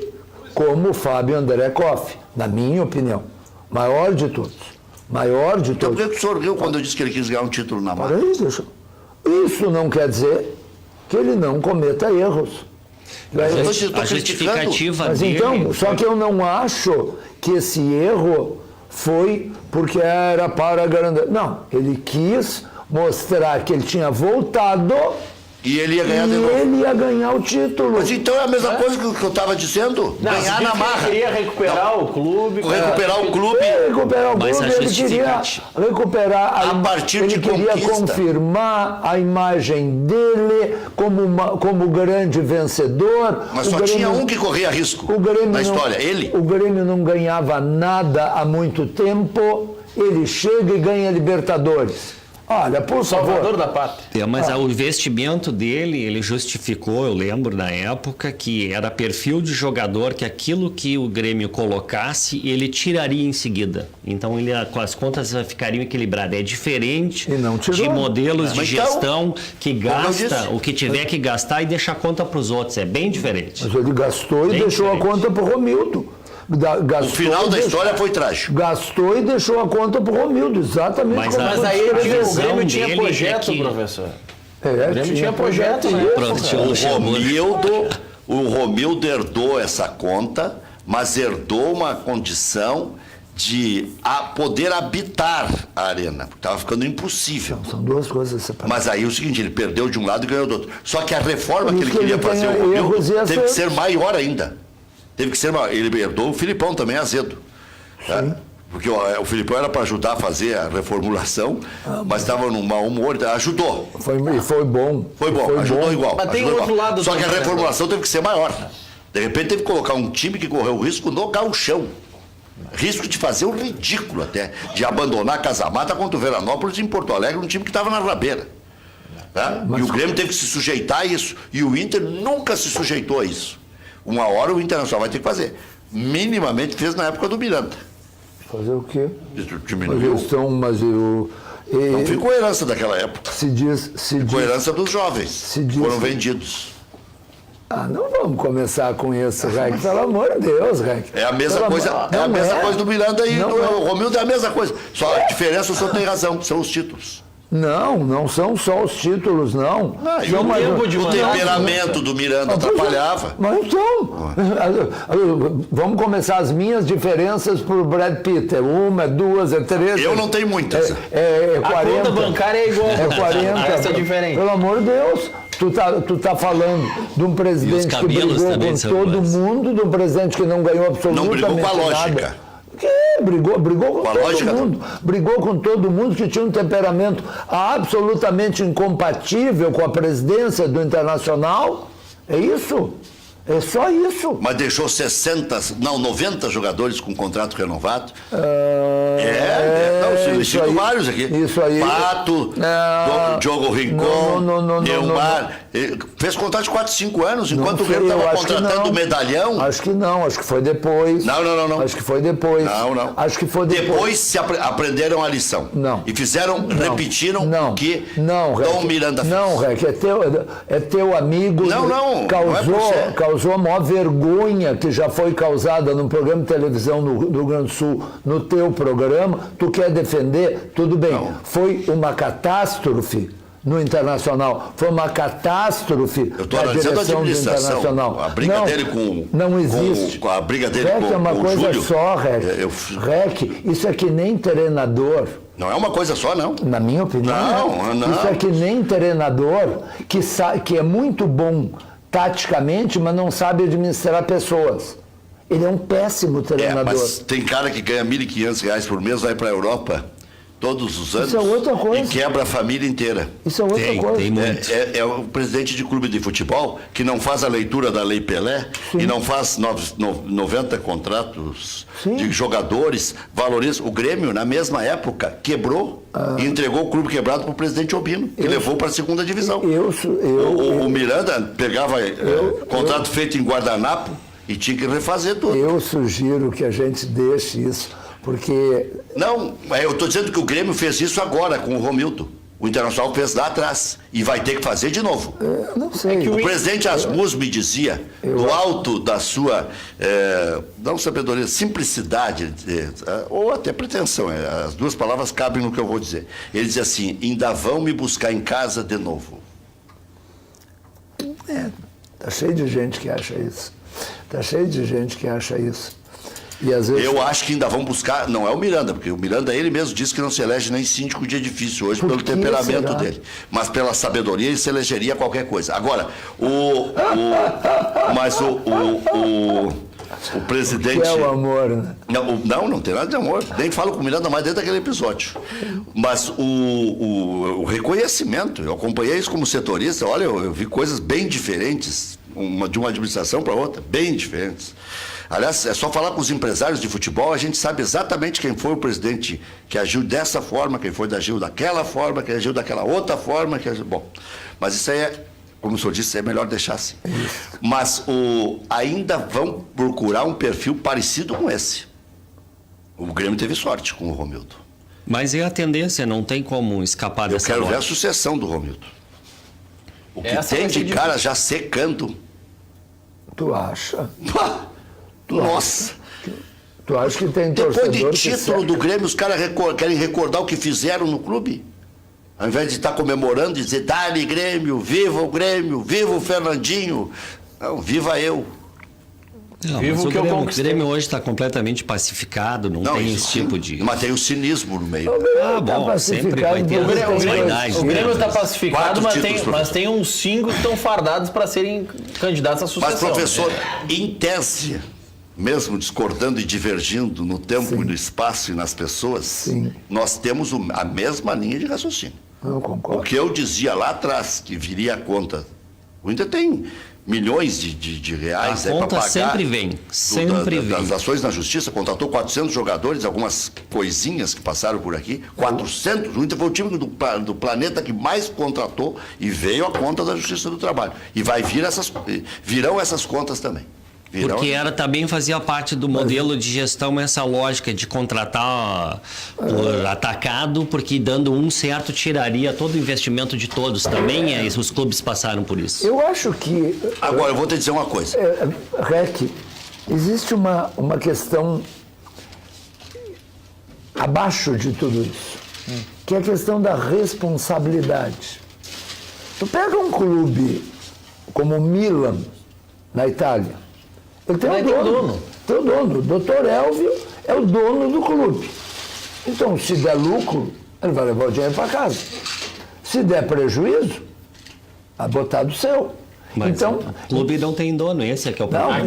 como o Fábio André Koff, na minha opinião. Maior de todos. Maior de Então todos. por que o senhor riu quando eu disse que ele quis ganhar um título na marra? Peraí, deixa. Isso não quer dizer que ele não cometa erros. A justificativa Mas dele... então, só que eu não acho que esse erro foi porque era para garantir. Não, ele quis mostrar que ele tinha voltado E ele ia ganhar e de novo. ele ia ganhar o título. Mas então é a mesma coisa que eu estava dizendo. Ganhar na marra. Ele queria recuperar o clube. Recuperar o clube. Recuperar o Mas clube, a ele queria justificativa- recuperar A partir ele de queria conquista. confirmar a imagem dele como grande vencedor. Mas O só Grêmio- tinha um que corria risco o Grêmio na não- história, ele. O Grêmio não ganhava nada há muito tempo, ele chega e ganha Libertadores. Olha, por Salvador favor. da pátria. Mas o investimento dele, ele justificou, eu lembro na época, que era perfil de jogador que aquilo que o Grêmio colocasse, ele tiraria em seguida. Então as contas ficariam equilibradas. É diferente E não tirou. de modelos de Mas então, gestão que eu gasta disse. o que tiver que gastar e deixa a conta para os outros. É bem diferente. Mas ele gastou e Bem deixou a diferente. conta para o Romildo. O final da história foi trágico. Gastou e deixou a conta para o Romildo, exatamente Mas como a- Mas aí aconteceu. a o visão Grêmio tinha dele projeto, é que- professor. É, O Grêmio tinha projeto, né? O Romildo herdou essa conta, mas herdou uma condição de poder habitar a arena, porque estava ficando impossível. São duas coisas separadas. Mas aí é o seguinte, ele perdeu de um lado e ganhou do outro. Só que a reforma Por que isso ele queria que ele fazer, tem o erros Romildo, e teve que acertos. ser maior ainda. Teve que ser maior. Ele herdou o Filipão também, azedo. Tá? Porque o Filipão era para ajudar a fazer a reformulação, mas estava num mau humor, ajudou. Foi bom. Foi bom, ajudou igual. Mas tem ajudou outro igual. lado Só que a também, né? reformulação teve que ser maior. De repente teve que colocar um time que correu o risco no gauchão. Risco de fazer o ridículo até, de abandonar Casamata contra o Veranópolis em Porto Alegre, um time que estava na rabeira. Tá? E o Grêmio teve que se sujeitar a isso. E o Inter nunca se sujeitou a isso. Uma hora o Internacional vai ter que fazer. Minimamente fez na época do Miranda. Fazer o quê? Diminuiu. Não ficou herança daquela época. Ficou herança dos jovens. Foram vendidos. Não vamos começar com isso, Rec. Pelo amor de Deus, Rec. É a mesma coisa do Miranda e do Romildo, é a mesma coisa. Só a diferença, o senhor tem razão, são os títulos. Não são só os títulos, não. E o temperamento do Miranda atrapalhava. Mas então, vamos começar as minhas diferenças por Brad Pitt. É uma, é duas, é três. Eu não tenho muitas. É 40. A conta bancária é igual. É 40. Essa é diferente. Pelo amor de Deus. Tu tá falando de um presidente que brigou com todo mundo, de um presidente que não ganhou absolutamente nada. Não brigou com a lógica. Brigou com todo lógica, mundo. Brigou com todo mundo que tinha um temperamento absolutamente incompatível com a presidência do Internacional. É isso. É só isso. Mas deixou 90 jogadores com contrato renovado. Não, eu cito vários aqui. Isso aí. Pato, Diogo Rincon, Neymar. Fez contrato de 4, 5 anos, enquanto o Grêmio estava contratando o medalhão. Acho que não, acho que foi depois. Não. Acho que foi depois. Não. Acho que foi depois. Depois se aprenderam a lição. Não. E repetiram que Dom Miranda fez. Não, Rec, é teu amigo. Não Causou a maior vergonha que já foi causada num programa de televisão no Rio Grande do Sul, no teu programa. Tu quer defender? Tudo bem. Não. Foi uma catástrofe no Internacional. Foi uma catástrofe na direção do Internacional. A briga dele com... Não existe. Com a briga dele Rec, com é uma o coisa Júlio. só, Rec. Rec, isso é que nem treinador. Não é uma coisa só, não. Na minha opinião, não. Isso é que nem treinador que é muito bom taticamente, mas não sabe administrar pessoas. Ele é um péssimo treinador. Mas tem cara que ganha R$ 1.500 por mês, vai para a Europa todos os anos. Isso é outra coisa. E quebra a família inteira. Isso é outra coisa. Tem muito. É o presidente de clube de futebol que não faz a leitura da Lei Pelé e não faz 90 contratos de jogadores, valoriza. O Grêmio, na mesma época, quebrou e entregou o clube quebrado para o presidente Obino, que levou para a segunda divisão. O Miranda pegava contrato feito em guardanapo e tinha que refazer tudo. Eu sugiro que a gente deixe isso, porque... Não, eu estou dizendo que o Grêmio fez isso agora com o Romildo. O Internacional fez lá atrás e vai ter que fazer de novo. Não sei. O presidente Asmus me dizia, do alto da sua, não sabedoria, simplicidade, ou até pretensão, as duas palavras cabem no que eu vou dizer. Ele dizia assim, ainda vão me buscar em casa de novo. Tá cheio de gente que acha isso. E às vezes... Eu acho que ainda vão buscar, não é o Miranda, porque o Miranda, ele mesmo disse que não se elege nem síndico de edifício hoje pelo temperamento dele. Mas pela sabedoria ele se elegeria qualquer coisa. Agora, o presidente... O que é o amor, né? Não tem nada de amor. Nem falo com o Miranda mais dentro daquele episódio. Mas o reconhecimento, eu acompanhei isso como setorista, olha, eu vi coisas bem diferentes, de uma administração para outra, bem diferentes. Aliás, é só falar com os empresários de futebol, a gente sabe exatamente quem foi o presidente que agiu dessa forma, quem foi que agiu daquela forma, quem agiu daquela outra forma. Bom, mas isso aí é, como o senhor disse, é melhor deixar assim. Mas ainda vão procurar um perfil parecido com esse. O Grêmio teve sorte com o Romildo. Mas é a tendência, não tem como escapar dessa Eu quero ver a lógica. sucessão do Romildo. O que tem de cara já secando. Tu acha? Nossa! Tu acha que tem Depois torcedor de título do Grêmio, os caras querem recordar o que fizeram no clube? Ao invés de estar comemorando e dizer, dá-lhe Grêmio, viva o Fernandinho. Não, viva eu. Não, mas o Grêmio hoje está completamente pacificado, não tem esse tipo de... Mas tem o cinismo no meio. Bom, sempre vai ter as vaidades. O Grêmio está pacificado, Quatro mas tem uns 5 que estão fardados para serem candidatos à sucessão. Mas, professor, em tese, mesmo discordando e divergindo no tempo e no espaço e nas pessoas, nós temos a mesma linha de raciocínio. Eu concordo. O que eu dizia lá atrás, que viria a conta, ainda tem milhões de reais para pagar. Sempre vem. Das ações na justiça, contratou 400 jogadores, algumas coisinhas que passaram por aqui, 400, o Inter foi o time do planeta que mais contratou e veio a conta da Justiça do Trabalho. E virão essas contas também. Porque também fazia parte do modelo de gestão essa lógica de contratar por atacado, porque dando um certo tiraria todo o investimento de todos. Também os clubes passaram por isso. Eu acho que... Agora, eu vou te dizer uma coisa. Rec, existe uma questão abaixo de tudo isso, que é a questão da responsabilidade. Tu pega um clube como o Milan, na Itália, ele tem um dono. Tem um dono. O Dr. Elvio é o dono do clube. Então, se der lucro, ele vai levar o dinheiro para casa. Se der prejuízo, vai botar do seu. Mas então, o clube não tem dono, esse é que é o problema.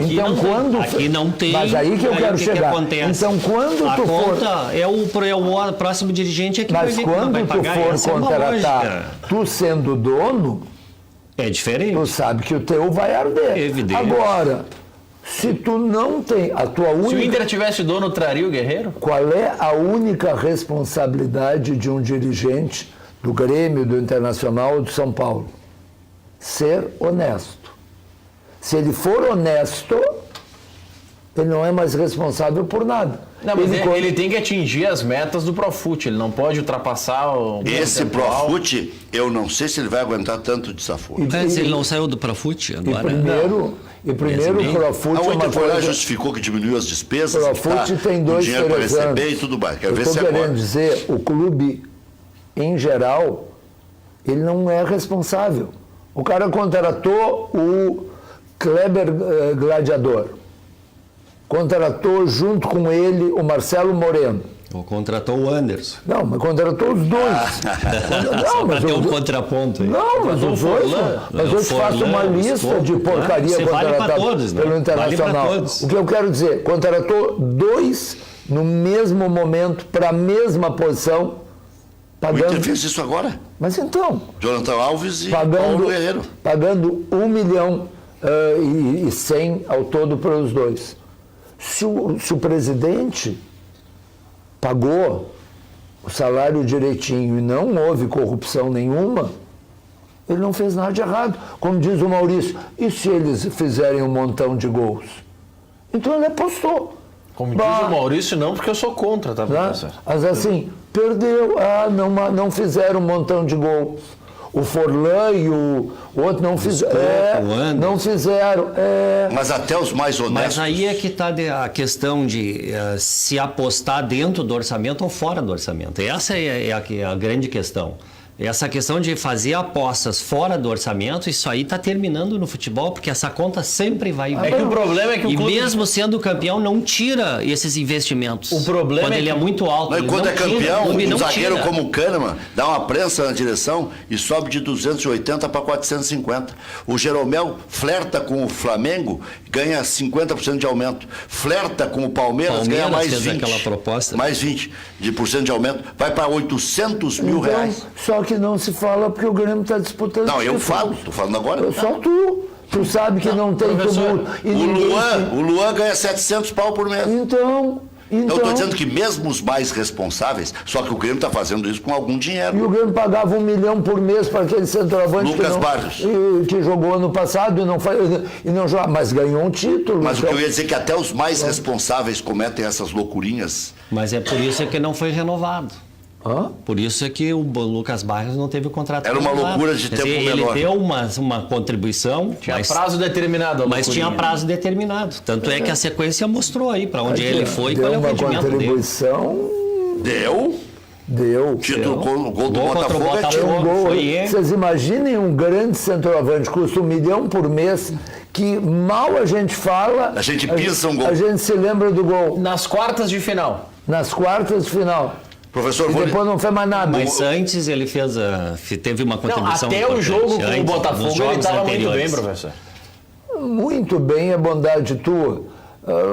Aqui não tem. Mas aí que eu quero chegar. Então, quando a tu conta for... o próximo dirigente que mas vai quando vai pagar. tu for contratar, tu sendo dono... É diferente. Tu sabe que o teu vai arder. Evidente. Agora, Se tu não tem a tua única... Se o Inter tivesse dono, traria o Guerreiro? Qual é a única responsabilidade de um dirigente do Grêmio, do Internacional ou do São Paulo? Ser honesto. Se ele for honesto, ele não é mais responsável por nada. Não, mas ele tem que atingir as metas do Profut, ele não pode ultrapassar o... Esse Profut, eu não sei se ele vai aguentar tanto desaforo. Mas ele não saiu do Profut agora? E primeiro o Profut... A Inter foi lá e justificou que diminuiu as despesas. O Profut tem 2, 3 anos. Dinheiro para receber e tudo mais. Quero ver se agora. Eu estou querendo agora. dizer, o clube, em geral, ele não é responsável. O cara contratou o Kleber Gladiador. Contratou junto com ele o Marcelo Moreno. Ou contratou o Anderson. Não, mas contratou os dois. Só para ter um contraponto aí. Não, mas os dois. Mas eu te faço uma lista de porcaria contratada pelo Internacional. O que eu quero dizer, contratou 2 no mesmo momento, para a mesma posição. Pagando... O Inter fez isso agora? Mas então... Jonathan Alves e Paulo Guerreiro. Pagando 1 milhão e 100 ao todo para os dois. Se o presidente pagou o salário direitinho e não houve corrupção nenhuma, ele não fez nada de errado. Como diz o Maurício, e se eles fizerem um montão de gols? Então ele apostou. Como diz o Maurício, não, porque eu sou contra, tá, professor? Mas assim, perdeu, não fizeram um montão de gols. O Forlan e o outro não fizeram. Não fizeram. Mas até os mais honestos. Mas aí é que está a questão de se apostar dentro do orçamento ou fora do orçamento. Essa é a grande questão. Essa questão de fazer apostas fora do orçamento, isso aí está terminando no futebol, porque essa conta sempre vai... É que o problema é que o clube... E mesmo sendo campeão, não tira esses investimentos. O problema quando ele é muito alto. Mas quando é campeão, um zagueiro tira. como o Kahneman dá uma prensa na direção e sobe de 280 para 450. O Jeromel flerta com o Flamengo, ganha 50% de aumento. Flerta com o Palmeiras ganha mais fez 20%. Aquela proposta. Mais 20% de aumento. Vai para 800 mil reais. Só que não se fala porque o Grêmio está disputando. Não, eu falo, estou falando agora. Só tu. Tu sabe que não tem tumulto. O Luan ganha 700 pau por mês. Então eu estou dizendo que mesmo os mais responsáveis, só que o Grêmio está fazendo isso com algum dinheiro. E o Grêmio pagava 1 milhão por mês para aquele centroavante que jogou ano passado e não jogou, mas ganhou um título. Mas o que eu ia dizer é que até os mais responsáveis cometem essas loucurinhas. Mas é por isso que não foi renovado. Por isso é que o Lucas Barros não teve o contrato. Era uma loucura de tempo menor. Ele deu uma contribuição. Tinha prazo determinado. Mas tinha prazo determinado. Tanto é que a sequência mostrou aí para onde ele foi e qual é o rendimento dele. Contribuição. Deu. Título, o gol do Botafogo Vocês imaginem um grande centroavante, custa 1 milhão por mês, que mal a gente fala... A gente pisa um gol. A gente se lembra do gol. Nas quartas de final. Professor, e depois não fez mais nada. Mas antes ele teve uma contribuição. Até o jogo com o Botafogo ele estava muito bem, professor. Muito bem, é bondade tua.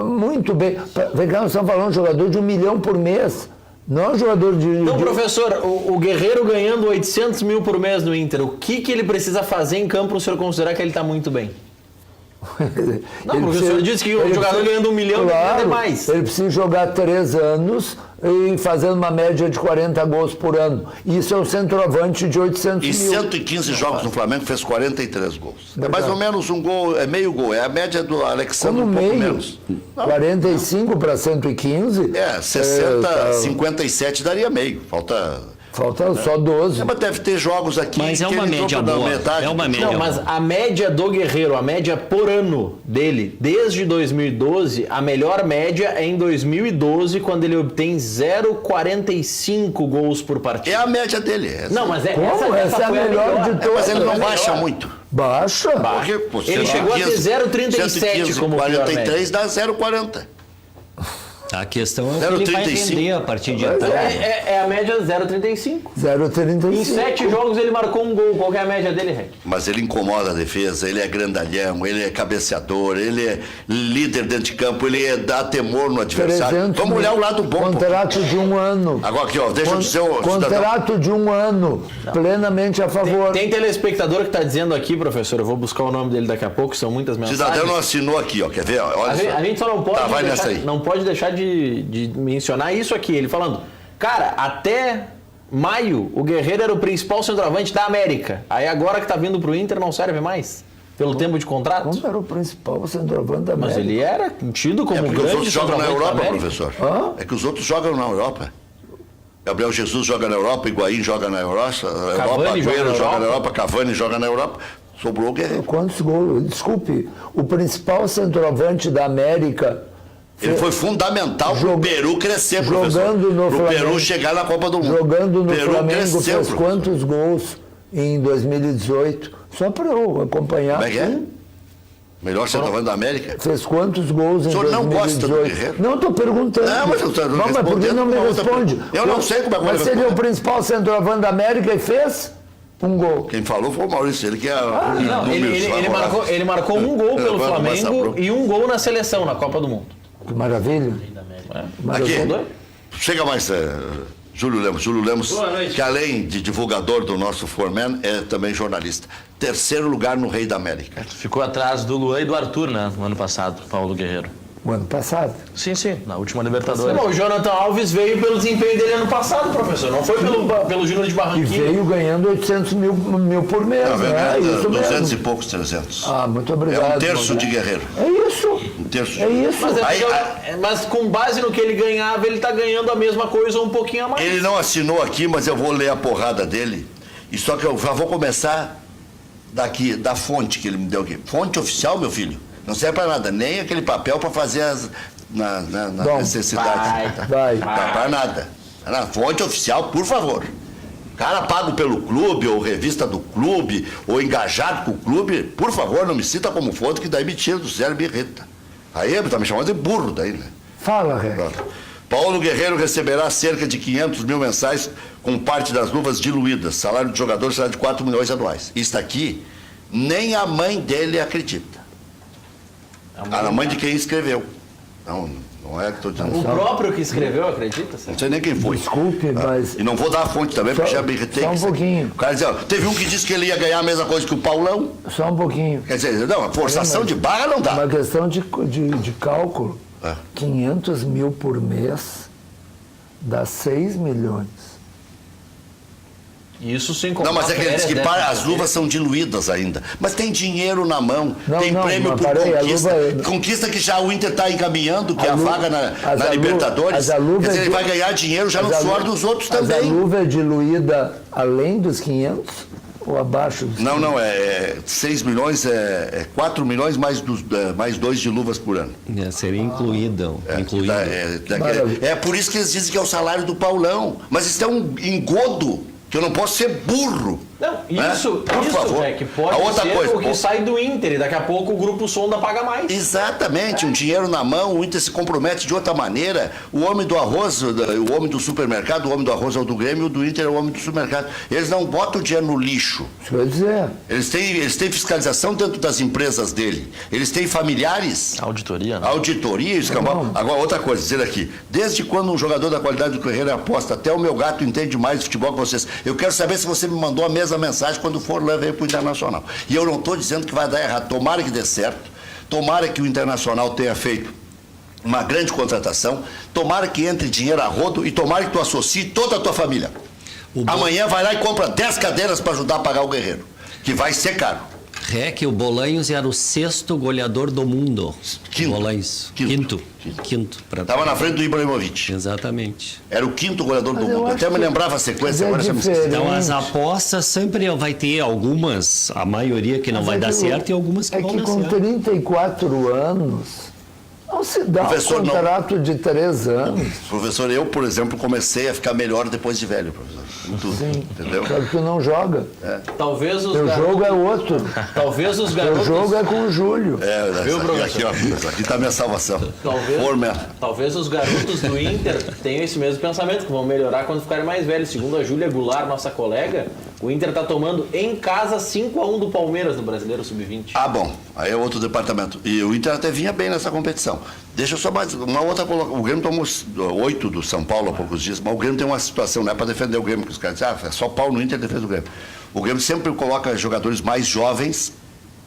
Muito bem. Vem cá, nós estamos falando de um jogador de 1 milhão por mês. Não é um jogador de... Então, professor, o Guerreiro ganhando 800 mil por mês no Inter, o que ele precisa fazer em campo para o senhor considerar que ele está muito bem? Não, o professor disse que o jogador ganhando 1 milhão ganha mais. Ele precisa jogar 3 anos e fazendo uma média de 40 gols por ano. Isso é um centroavante de 800 mil. E 115 jogos no Flamengo fez 43 gols. É mais ou menos um gol, é meio gol. É a média do Alexandre, um pouco menos. 45 para 115? 57 daria meio. Falta só 12. Mas deve ter jogos aqui. Mas é uma média boa. É uma média boa. Mas a média do Guerreiro, a média por ano dele, desde 2012, a melhor média é em 2012, quando ele obtém 0,45 gols por partida. É a média dele. Não, mas essa é a melhor de todas. Mas ele não baixa muito. Baixa. Porque, pô, ele chegou a ter 0,37 como 43 dá 0,40. A questão é o que ele vai 0,35. render a partir de então. É a média 0,35. 0,35. Em 7 jogos ele marcou um gol. Qual que é a média dele, Rec? Mas ele incomoda a defesa, ele é grandalhão, ele é cabeceador, ele é líder dentro de campo, ele dá temor no adversário. Vamos olhar o lado bom. Contrato de 1 ano. Agora aqui, ó, deixa eu dizer o Contrato de 1 ano, plenamente a favor. Tem telespectador que está dizendo aqui, professor, eu vou buscar o nome dele daqui a pouco, são muitas mensagens. Cidadão não assinou aqui, ó, quer ver? Olha só. A gente só não pode, não pode deixar de mencionar isso aqui, ele falando, cara, até maio o Guerreiro era o principal centroavante da América, aí agora que está vindo para o Inter não serve mais? Pelo tempo de contrato? Como era o principal centroavante da América? Mas ele era tido como grande os outros jogam na Europa, da professor. Hã? É que os outros jogam na Europa. Gabriel Jesus joga na Europa, Higuaín joga na Europa, Agüero joga na Europa, Cavani joga na Europa. Sobrou o Guerreiro. Quantos gols? Desculpe, o principal centroavante da América... Ele foi fundamental para o Peru crescer, professor. Jogando no Flamengo. Para o Peru chegar na Copa do Mundo. Jogando no Peru Flamengo, cresceu, fez professor. quantos gols em 2018? Só para eu acompanhar. Como é que é? Melhor centroavante da América? Fez quantos gols em 2018? O senhor não gosta do Guerreiro? Não, estou perguntando. Não, mas eu estou mas por que não me responde? Eu não sei como é que vai Mas ele é o principal centroavante da América e fez um gol. Quem falou foi o Maurício, ele que é... Não, ele marcou um gol pelo Flamengo e um gol na seleção, na Copa do Mundo. Que maravilha. Aqui, chega mais, Júlio Lemos, que além de divulgador do nosso Foreman, é também jornalista. 3º lugar no Rei da América. Ficou atrás do Luan e do Arthur, né, no ano passado, Paulo Guerreiro. O ano passado? Sim, na última Libertadores. Não, o Jonathan Alves veio pelo desempenho dele ano passado, professor, não foi pelo Júnior de Barranquilla. E veio ganhando 800 mil por mês, né? Isso 200 mesmo. e poucos, 300. Ah, muito obrigado. É um terço de Guerreiro. É isso. Um terço. É isso. Mas com base no que ele ganhava, ele está ganhando a mesma coisa ou um pouquinho a mais. Ele não assinou aqui, mas eu vou ler a porrada dele. E só que eu já vou começar daqui, da fonte que ele me deu aqui. Fonte oficial, meu filho. Não serve para nada, nem aquele papel para fazer as... Na necessidade. Vai. Não para nada. Na fonte oficial, por favor. Cara pago pelo clube, ou revista do clube, ou engajado com o clube, por favor, não me cita como fonte, que daí me tira do sério, me irrita. Aí tá me chamando de burro daí, né? Fala, Ré. Paulo Guerreiro receberá cerca de 500 mil mensais com parte das luvas diluídas. Salário de jogador será de 4 milhões anuais. Isso aqui, nem a mãe dele acredita. A mãe de quem escreveu. Não é que estou dizendo. O próprio que escreveu, acredita? Não sei nem quem foi. Desculpe, mas... E não vou dar a fonte também, porque já me irritei. Só um pouquinho. O cara dizia, teve um que disse que ele ia ganhar a mesma coisa que o Paulão. Só um pouquinho. Quer dizer, não, a forçação de barra não dá. Uma questão de cálculo. 500 mil por mês dá 6 milhões. Isso sem contar. Não, mas é que ele diz que as luvas são diluídas ainda. Mas tem dinheiro na mão, tem prêmio por conquista. Conquista que já o Inter está encaminhando, que é a vaga na Libertadores. Quer dizer, ele vai ganhar dinheiro já no suor dos outros também. Mas a luva é diluída além dos 500 ou abaixo dos 500? Não, é 6 milhões, é 4 milhões mais 2 de luvas por ano. Seria incluído. É por isso que eles dizem que é o salário do Paulão. Mas isso é um engodo. Que eu não posso ser burro. Não, isso, por favor. É que pode ser o que sai do Inter e daqui a pouco o Grupo Sonda paga mais. Exatamente, um dinheiro na mão, o Inter se compromete de outra maneira. O homem do arroz, o homem do supermercado, o homem do arroz é o do Grêmio, o do Inter é o homem do supermercado. Eles não botam o dinheiro no lixo. Isso quer dizer. Eles têm fiscalização dentro das empresas dele. Eles têm familiares. Auditoria, né? Auditoria, escambau. Agora, outra coisa, dizer aqui. Desde quando um jogador da qualidade do Guerreiro aposta, até o meu gato entende mais de futebol que vocês. Eu quero saber se você me mandou a mesma mensagem quando for lá veio para o Internacional. E eu não estou dizendo que vai dar errado. Tomara que dê certo. Tomara que o Internacional tenha feito uma grande contratação. Tomara que entre dinheiro a rodo e tomara que tu associe toda a tua família. Amanhã vai lá e compra 10 cadeiras para ajudar a pagar o Guerreiro. Que vai ser caro. Rec, o Bolanhos era o 6º goleador do mundo. Quinto. Bolanhos. Quinto. Estava na frente do Ibrahimovic. Exatamente. Era o 5º goleador do mundo. Até me lembrava a sequência, agora já me esqueci. Então as apostas sempre vai ter algumas, a maioria que não vai dar certo e algumas que vão dar certo. É que com 34 anos, Não se dá Professor, um contrato de 3 anos. Professor, eu, por exemplo, comecei a ficar melhor depois de velho, professor. Em tudo, Sim, entendeu? só que tu não joga. Talvez os Teu jogo é outro. Talvez os Teu garotos... jogo é com o Júlio. Viu, aqui, ó, aqui tá a minha salvação. Talvez os garotos do Inter tenham esse mesmo pensamento, que vão melhorar quando ficarem mais velhos. Segundo a Júlia Goulart, nossa colega, o Inter está tomando em casa 5-1 do Palmeiras no Brasileiro Sub-20. Ah, bom. Aí é outro departamento. E o Inter até vinha bem nessa competição. Deixa eu só mais uma outra colocação. O Grêmio tomou 8 do São Paulo há poucos dias, mas o Grêmio tem uma situação, não é para defender o Grêmio, que os caras dizem, é só pau no Inter defende o Grêmio. O Grêmio sempre coloca jogadores mais jovens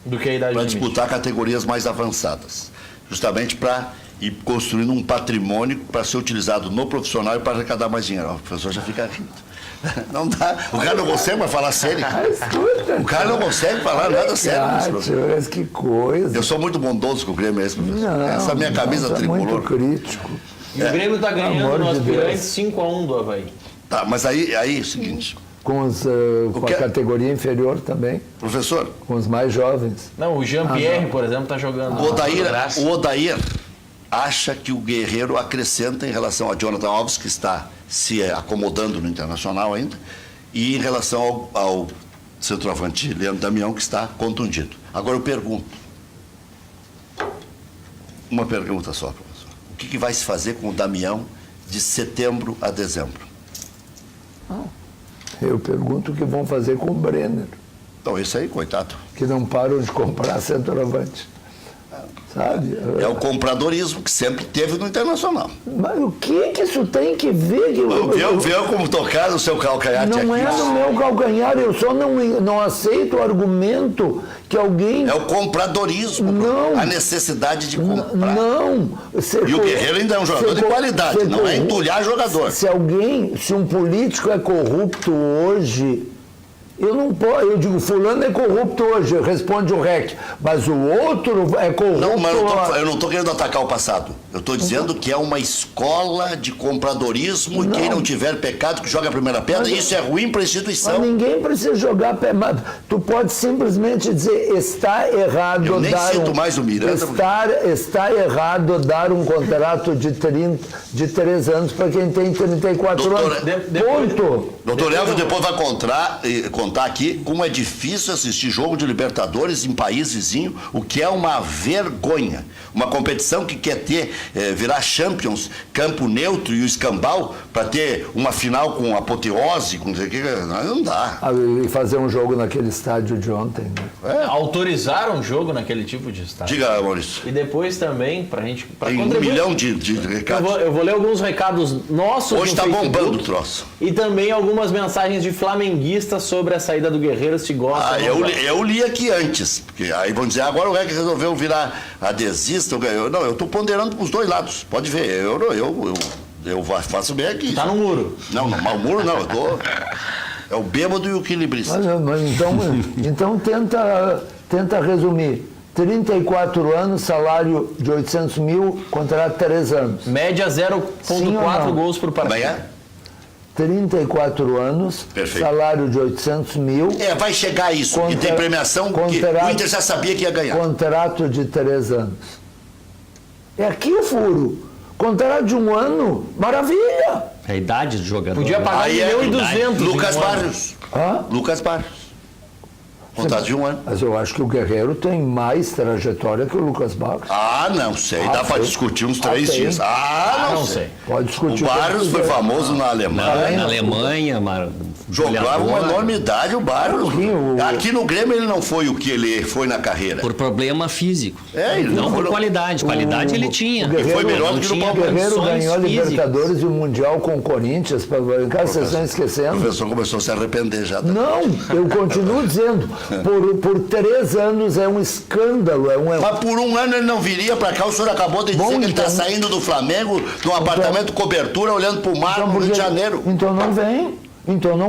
do que a idade para disputar categorias mais avançadas. Justamente para ir construindo um patrimônio para ser utilizado no profissional e para arrecadar mais dinheiro. O professor já fica rindo. Não dá. O cara não consegue mais falar sério. O cara não consegue falar nada sério. Mas que coisa. Eu sou muito bondoso com o Grêmio, professor. Não, essa minha camisa tricolor. Muito crítico. E o Grêmio está ganhando no aspirante 5-1 do Avaí. Tá, mas aí é o seguinte. Com a categoria inferior também. Professor? Com os mais jovens. Não, o Jean-Pierre, por exemplo, está jogando. O Odair acha que o Guerreiro acrescenta em relação a Jonathan Alves, que está se acomodando no Internacional ainda, e em relação ao centroavante Leandro Damião, que está contundido. Agora eu pergunto, uma pergunta só, professor. O que vai se fazer com o Damião de setembro a dezembro? Eu pergunto o que vão fazer com o Brenner. Então, esse aí, coitado. Que não param de comprar centroavante. Sabe? É o compradorismo que sempre teve no Internacional. Mas o que isso tem que ver? Vê como tocar no seu calcanhar. Não é no meu calcanhar, eu só não aceito o argumento que alguém... É o compradorismo. Não. A necessidade de comprar. Não. E o Guerreiro ainda é um jogador de qualidade, não é entulhar jogador. Se um político é corrupto hoje... Eu não posso, eu digo, fulano é corrupto hoje, responde o REC, mas o outro é corrupto... Não, mas eu não estou querendo atacar o passado. Eu estou dizendo que é uma escola de compradorismo e quem não tiver pecado que joga a primeira pedra, isso é ruim para a instituição. Mas ninguém precisa jogar pedra. Tu pode simplesmente dizer, está errado eu nem dar sinto mais o Miranda. Está errado dar um contrato de 3 anos para quem tem 34 anos. Ponto. Doutor Elvio depois vai contar aqui como é difícil assistir jogo de Libertadores em país vizinho, o que é uma vergonha. Uma competição que quer virar Champions, campo neutro e o escambau, para ter uma final com apoteose, com não sei o que, não dá. E fazer um jogo naquele estádio de ontem, né? Autorizaram um jogo naquele tipo de estádio. Diga, Maurício. E depois também, tem 1 milhão de recados. Eu vou ler alguns recados nossos. Hoje está bombando o troço. E também algumas mensagens de flamenguistas sobre a saída do Guerreiro, se gosta. Eu li aqui antes, porque aí vão dizer, agora o REC resolveu virar adesista. Não, eu estou ponderando para os dois lados. Pode ver, eu faço bem aqui. Tá no muro. Não, o muro não, eu tô... É o bêbado e o equilibrista. Mas então tenta resumir. 34 anos, salário de 800 mil, contrato 3 anos. Média 0,4 gols por partida. 34 anos, perfeito. Salário de 800 mil. Vai chegar a isso, e tem premiação que o Inter já sabia que ia ganhar. Contrato de 3 anos. É aqui o furo. Contrato de 1 ano, maravilha. É a idade do jogador. Podia pagar 1.200.000. Lucas Barrios. Lucas Barrios. Contrato de 1 ano. Mas eu acho que o Guerreiro tem mais trajetória que o Lucas Barros. Não sei. Dá para discutir uns 3 dias. Não sei. Pode discutir. O Barros foi famoso na Alemanha. Na Alemanha, jogava uma enormidade o Barros. Aqui no Grêmio ele não foi o que ele foi na carreira. Por problema físico. Não por qualidade. Qualidade ele tinha. Ele foi melhor do que no Palmeiras. O Guerreiro ganhou a Libertadores e o Mundial com o Corinthians. Vocês estão esquecendo. O professor começou a se arrepender já. Não, eu continuo dizendo. Por 3 anos é um escândalo. Mas por 1 ano ele não viria para cá. O senhor acabou de dizer que ele está saindo do Flamengo, de um apartamento cobertura, olhando para o mar no Rio de Janeiro. Então não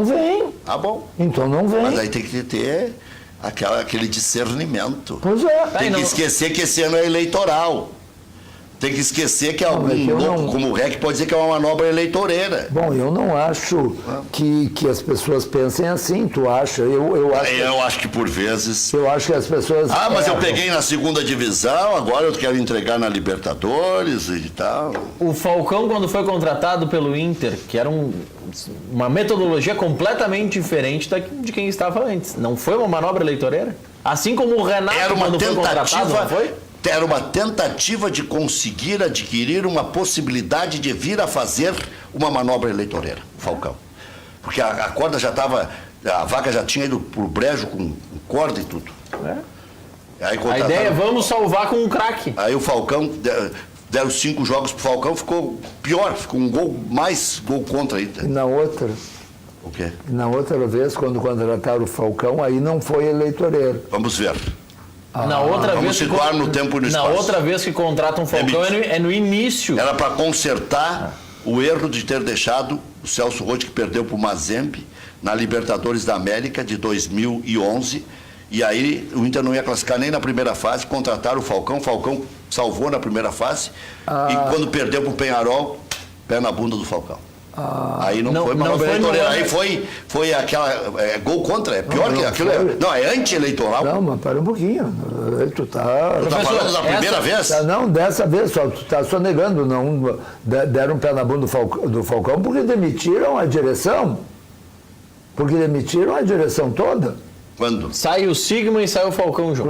vem. Tá bom. Então não vem. Mas aí tem que ter aquele discernimento. Pois é. Tem que esquecer que esse ano é eleitoral. Tem que esquecer que como o REC pode dizer que é uma manobra eleitoreira. Bom, eu não acho que as pessoas pensem assim, tu acha? Eu acho que por vezes... Eu acho que as pessoas... mas eu peguei na segunda divisão, agora eu quero entregar na Libertadores e tal. O Falcão, quando foi contratado pelo Inter, que era uma metodologia completamente diferente de quem estava antes. Não foi uma manobra eleitoreira? Assim como o Renato, quando foi contratado, não foi? Era uma tentativa de conseguir adquirir uma possibilidade de vir a fazer uma manobra eleitoreira, Falcão. Porque a corda já estava, a vaca já tinha ido pro brejo com corda e tudo. Aí a ideia é vamos salvar com um craque. Aí o Falcão, deram 5 jogos pro Falcão, ficou pior, ficou um gol contra aí. E na outra? O quê? Na outra vez, quando contrataram o Falcão, aí não foi eleitoreiro. Vamos ver. Na outra vamos situar no tempo e no espaço. Na outra vez que contratam um Falcão é no início. Era para consertar o erro de ter deixado o Celso Roth, que perdeu para o Mazembe na Libertadores da América de 2011. E aí o Inter não ia classificar nem na primeira fase, contrataram o Falcão salvou na primeira fase. E quando perdeu para o Penharol, pé na bunda do Falcão. Aí não foi manobra eleitoral, aí foi aquela gol contra, é pior que aquilo. Não, é anti-eleitoral. Não, mas para um pouquinho. Tu tá falando da primeira vez? Não, dessa vez, tu tá só negando. Não, deram um pé na bunda do Falcão porque demitiram a direção. Porque demitiram a direção toda. Quando? Sai o Sigma e sai o Falcão junto.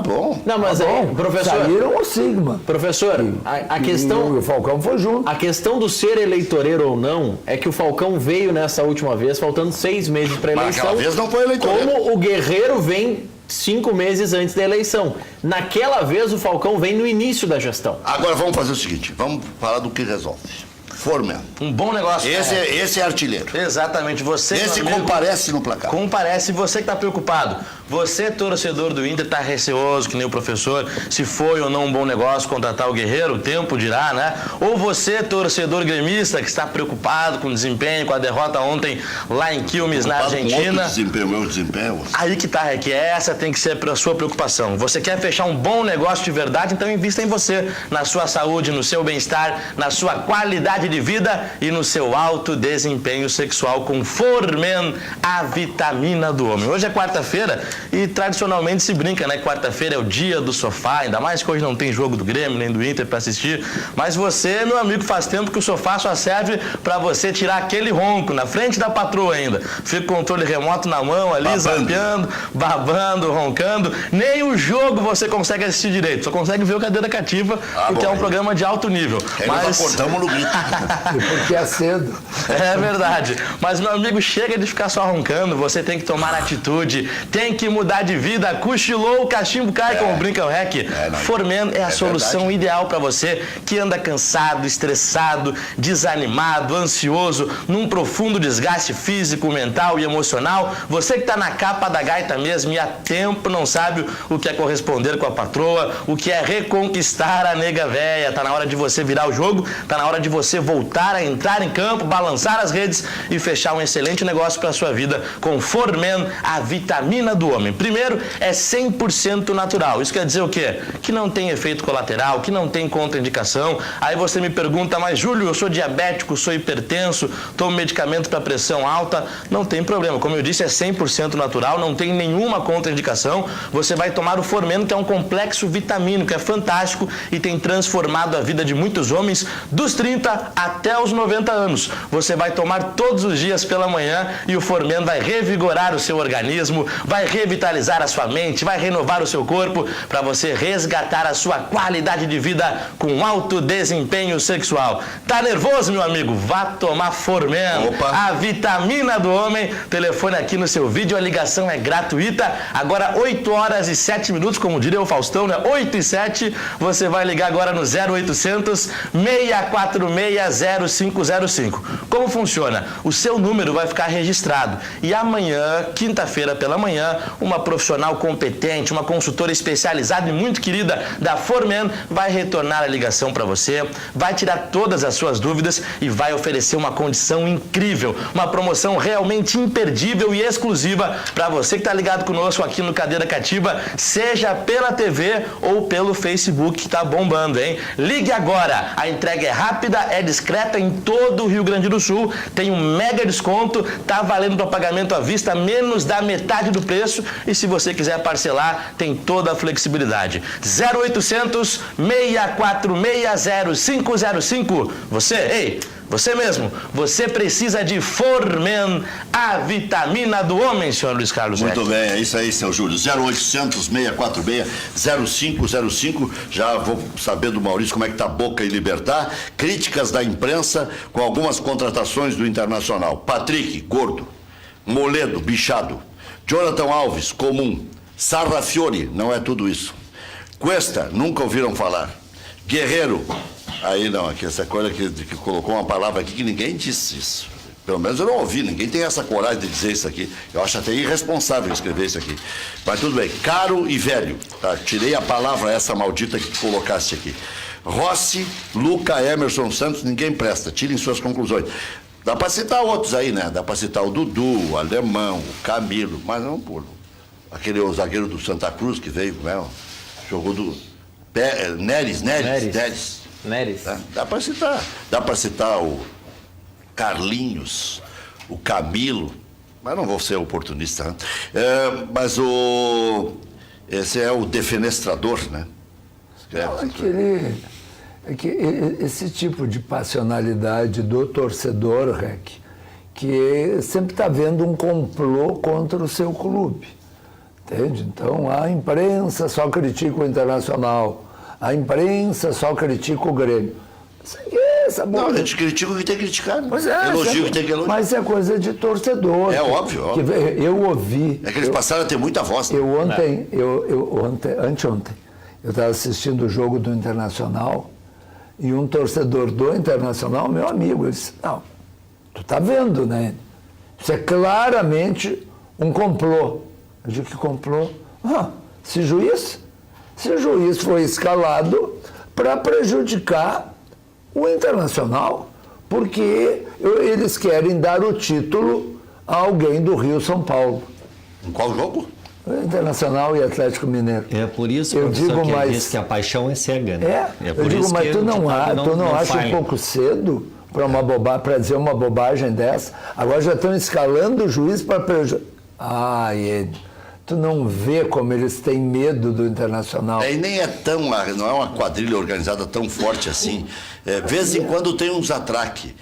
Bom. Não, mas professor... Saíram o Sigma. Professor, a questão... E o Falcão foi junto. A questão do ser eleitoreiro ou não é que o Falcão veio nessa última vez, faltando 6 meses para a eleição. Naquela vez não foi eleitoreiro. Como o Guerreiro vem 5 meses antes da eleição. Naquela vez o Falcão vem no início da gestão. Agora vamos fazer o seguinte, vamos falar do que resolve. Forman. Um bom negócio. Esse é artilheiro. Exatamente. Você, esse comparece no placar. Comparece. Você que está preocupado. Você, torcedor do Inter, está receoso, que nem o professor, se foi ou não um bom negócio contratar o Guerreiro, o tempo dirá, né? Ou você, torcedor gremista, que está preocupado com o desempenho, com a derrota ontem lá em Quilmes, na Argentina. Meu desempenho. Aí que tá, que essa tem que ser a sua preocupação. Você quer fechar um bom negócio de verdade, então invista em você, na sua saúde, no seu bem-estar, na sua qualidade de vida e no seu alto desempenho sexual com Formen, a vitamina do homem. Hoje é quarta-feira e tradicionalmente se brinca, né? Quarta-feira é o dia do sofá, ainda mais que hoje não tem jogo do Grêmio nem do Inter para assistir. Mas você, meu amigo, faz tempo que o sofá só serve para você tirar aquele ronco na frente da patroa ainda. Fica com o controle remoto na mão ali, zapeando, babando, roncando. Nem o jogo você consegue assistir direito, só consegue ver o Cadeira Cativa, porque é um programa de alto nível. Nós acordamos no grito. Porque é cedo. É verdade. Mas, meu amigo, chega de ficar só roncando. Você tem que tomar atitude, tem que mudar de vida. Cochilou, o cachimbo cai, como brinca o REC. Formen é a solução ideal para você que anda cansado, estressado, desanimado, ansioso, num profundo desgaste físico, mental e emocional. Você que está na capa da gaita mesmo e há tempo não sabe o que é corresponder com a patroa, o que é reconquistar a nega véia. Tá na hora de você virar o jogo, tá na hora de você voltar a entrar em campo, balançar as redes e fechar um excelente negócio para a sua vida com Formen, a vitamina do homem. Primeiro, é 100% natural. Isso quer dizer o quê? Que não tem efeito colateral, que não tem contraindicação. Aí você me pergunta, mas Júlio, eu sou diabético, sou hipertenso, tomo medicamento para pressão alta. Não tem problema. Como eu disse, é 100% natural, não tem nenhuma contraindicação. Você vai tomar o Formen, que é um complexo vitamínico, é fantástico e tem transformado a vida de muitos homens dos 30 até os 90 anos. Você vai tomar todos os dias pela manhã e o Formen vai revigorar o seu organismo, vai revitalizar a sua mente, vai renovar o seu corpo para você resgatar a sua qualidade de vida com alto desempenho sexual. Tá nervoso, meu amigo? Vá tomar Formen, a vitamina do homem. Telefone aqui no seu vídeo, a ligação é gratuita. Agora 8 horas e 7 minutos, como diria o Faustão, né? 8 e 7, você vai ligar agora no 0800 6460505. Como funciona? O seu número vai ficar registrado e amanhã, quinta-feira pela manhã, uma profissional competente, uma consultora especializada e muito querida da Formen vai retornar a ligação para você, vai tirar todas as suas dúvidas e vai oferecer uma condição incrível, uma promoção realmente imperdível e exclusiva para você que está ligado conosco aqui no Cadeira Cativa, seja pela TV ou pelo Facebook, que está bombando, hein? Ligue agora, a entrega é rápida, é discreta em todo o Rio Grande do Sul, tem um mega desconto, tá valendo para pagamento à vista menos da metade do preço e se você quiser parcelar, tem toda a flexibilidade. 0800 646 0505. Você mesmo, você precisa de Formen, a vitamina do homem, senhor Luiz Carlos. Muito bem, é isso aí, seu Júlio. 0800 646 0505. Já vou saber do Maurício como é que tá Boca e Libertad. Críticas da imprensa com algumas contratações do Internacional. Patrick, gordo. Moledo, bichado. Jonathan Alves, comum. Sarrafiore, não é tudo isso. Cuesta, nunca ouviram falar. Guerreiro, aí não, aqui essa coisa que colocou uma palavra aqui que ninguém disse isso. Pelo menos eu não ouvi, ninguém tem essa coragem de dizer isso aqui. Eu acho até irresponsável escrever isso aqui. Mas tudo bem, caro e velho. Tá? Tirei a palavra essa maldita que colocaste aqui. Rossi, Luca, Emerson Santos, ninguém presta. Tirem suas conclusões. Dá para citar outros aí, né? Dá para citar o Dudu, o Alemão, o Camilo, mas não por aquele o zagueiro do Santa Cruz que veio, né? Jogou do Neres. Dá para citar. Dá para citar o Carlinhos, o Camilo, mas não vou ser oportunista, né? Mas esse é o defenestrador, né? Esse tipo de passionalidade do torcedor, Rec, que sempre está vendo um complô contra o seu clube, entende? Então a imprensa só critica o Internacional, a imprensa só critica o Grêmio. Não, a gente critica o que tem que criticar, né? Pois é, elogio o que tem que elogiar. Mas é coisa de torcedor. É óbvio. Eu ouvi. É que eles passaram a ter muita voz. Né? Anteontem, eu estava assistindo o jogo do Internacional e um torcedor do Internacional, meu amigo, ele disse, não, tu tá vendo, né? Isso é claramente um complô. Eu digo, que complô? Se o juiz foi escalado para prejudicar o Internacional, porque eles querem dar o título a alguém do Rio São Paulo. Em qual jogo? Internacional e Atlético Mineiro. É por isso eu digo, que mas diz que a paixão é cega, né? Eu digo, mas tu não acha um pouco cedo para dizer uma bobagem dessa? Agora já estão escalando o juiz para prejudicar. Tu não vê como eles têm medo do Internacional. E nem não é uma quadrilha organizada tão forte assim. Vez em quando tem uns atraques.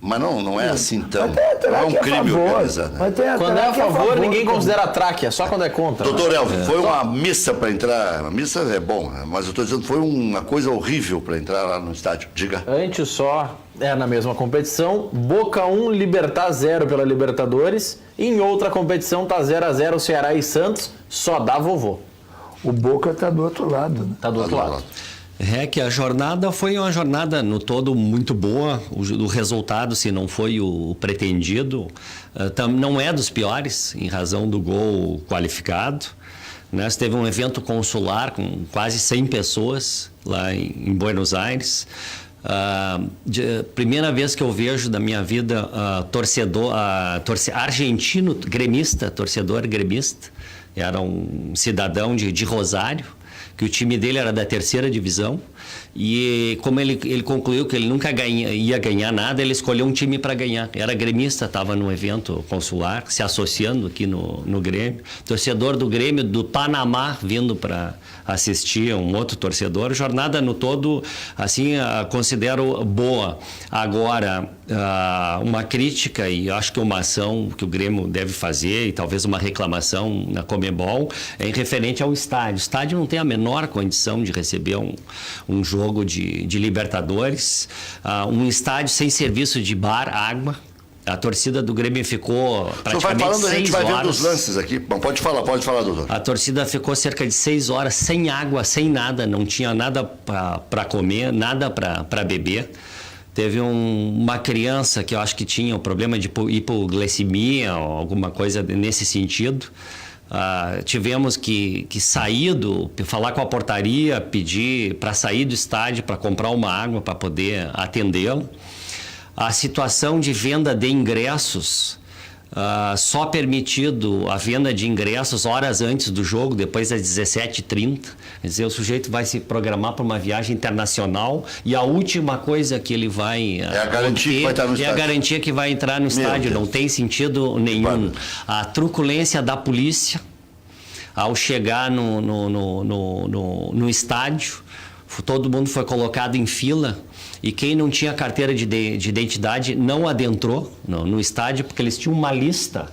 Mas não é assim tão. Não é um crime organizado. Né? Quando é a favor, ninguém considera atraque, é só quando é contra. Doutor Elvio, foi uma missa para entrar. A missa é bom, mas eu estou dizendo que foi uma coisa horrível para entrar lá no estádio. Diga. Antes só, na mesma competição, Boca 1, Libertad 0 pela Libertadores. Em outra competição tá 0-0 Ceará e Santos, só dá vovô. O Boca tá do outro lado, né? Tá do outro lado. Que a jornada foi uma jornada no todo muito boa, o resultado, se não foi o pretendido, não é dos piores, em razão do gol qualificado. Nós teve um evento consular com quase 100 pessoas lá em Buenos Aires. Primeira vez que eu vejo da minha vida argentino gremista, torcedor gremista, era um cidadão de Rosário, que o time dele era da 3ª divisão, e como ele concluiu que ele nunca ia ganhar nada, ele escolheu um time para ganhar. Era gremista, estava no evento consular, se associando aqui no Grêmio. Torcedor do Grêmio do Panamá vindo para assistir, um outro torcedor. Jornada no todo, assim, considero boa. Agora, uma crítica e acho que uma ação que o Grêmio deve fazer, e talvez uma reclamação na Conmebol, é em referente ao estádio. O estádio não tem a menor condição de receber um jogo de Libertadores, um estádio sem serviço de bar, água. A torcida do Grêmio ficou praticamente 6 horas. A gente vai vendo os lances aqui. Bom, pode falar, doutor. A torcida ficou cerca de 6 horas sem água, sem nada. Não tinha nada para comer, nada para beber. Teve uma criança que eu acho que tinha um problema de hipoglicemia ou alguma coisa nesse sentido. tivemos que sair falar com a portaria, pedir para sair do estádio para comprar uma água para poder atendê-lo. A situação de venda de ingressos, só permitido a venda de ingressos horas antes do jogo, depois das 17h30. Quer dizer, o sujeito vai se programar para uma viagem internacional e a última coisa que ele vai é a garantia que vai estar no estádio. É a garantia que vai entrar no estádio. Não tem sentido nenhum. A truculência da polícia ao chegar no estádio, todo mundo foi colocado em fila. E quem não tinha carteira de identidade não adentrou no estádio, porque eles tinham uma lista.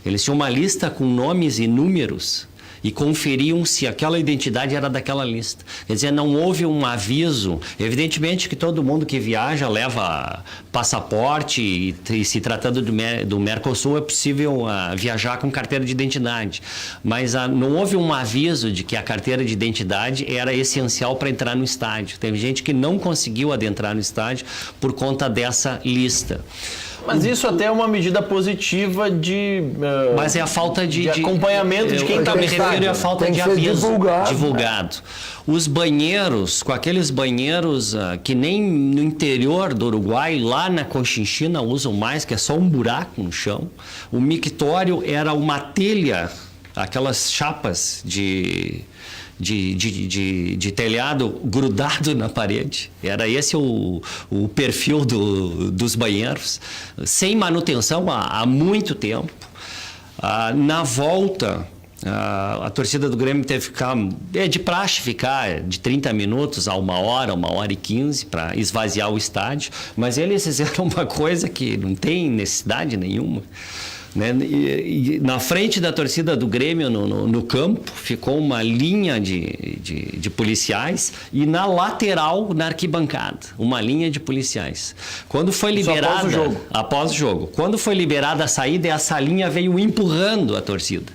Eles tinham uma lista com nomes e números e conferiam se aquela identidade era daquela lista. Quer dizer, não houve um aviso. Evidentemente que todo mundo que viaja leva passaporte e se tratando do Mercosul é possível viajar com carteira de identidade. Mas não houve um aviso de que a carteira de identidade era essencial para entrar no estádio. Teve gente que não conseguiu adentrar no estádio por conta dessa lista. Mas isso até é uma medida positiva mas é a falta de acompanhamento de quem está no estádio. Me refiro à falta de aviso divulgado. Os banheiros, com aqueles banheiros que nem no interior do Uruguai, lá na Cochinchina usam mais, que é só um buraco no chão. O mictório era uma telha, aquelas chapas de telhado grudado na parede. Era esse o perfil dos banheiros, sem manutenção há muito tempo. Na volta, a torcida do Grêmio teve que ficar, de praxe ficar de 30 minutos a 1h e 15 para esvaziar o estádio, mas eles fizeram uma coisa que não tem necessidade nenhuma. Né? E na frente da torcida do Grêmio, no campo, ficou uma linha de policiais e na lateral, na arquibancada, uma linha de policiais. Quando foi liberada... Após o jogo. Quando foi liberada a saída, essa linha veio empurrando a torcida.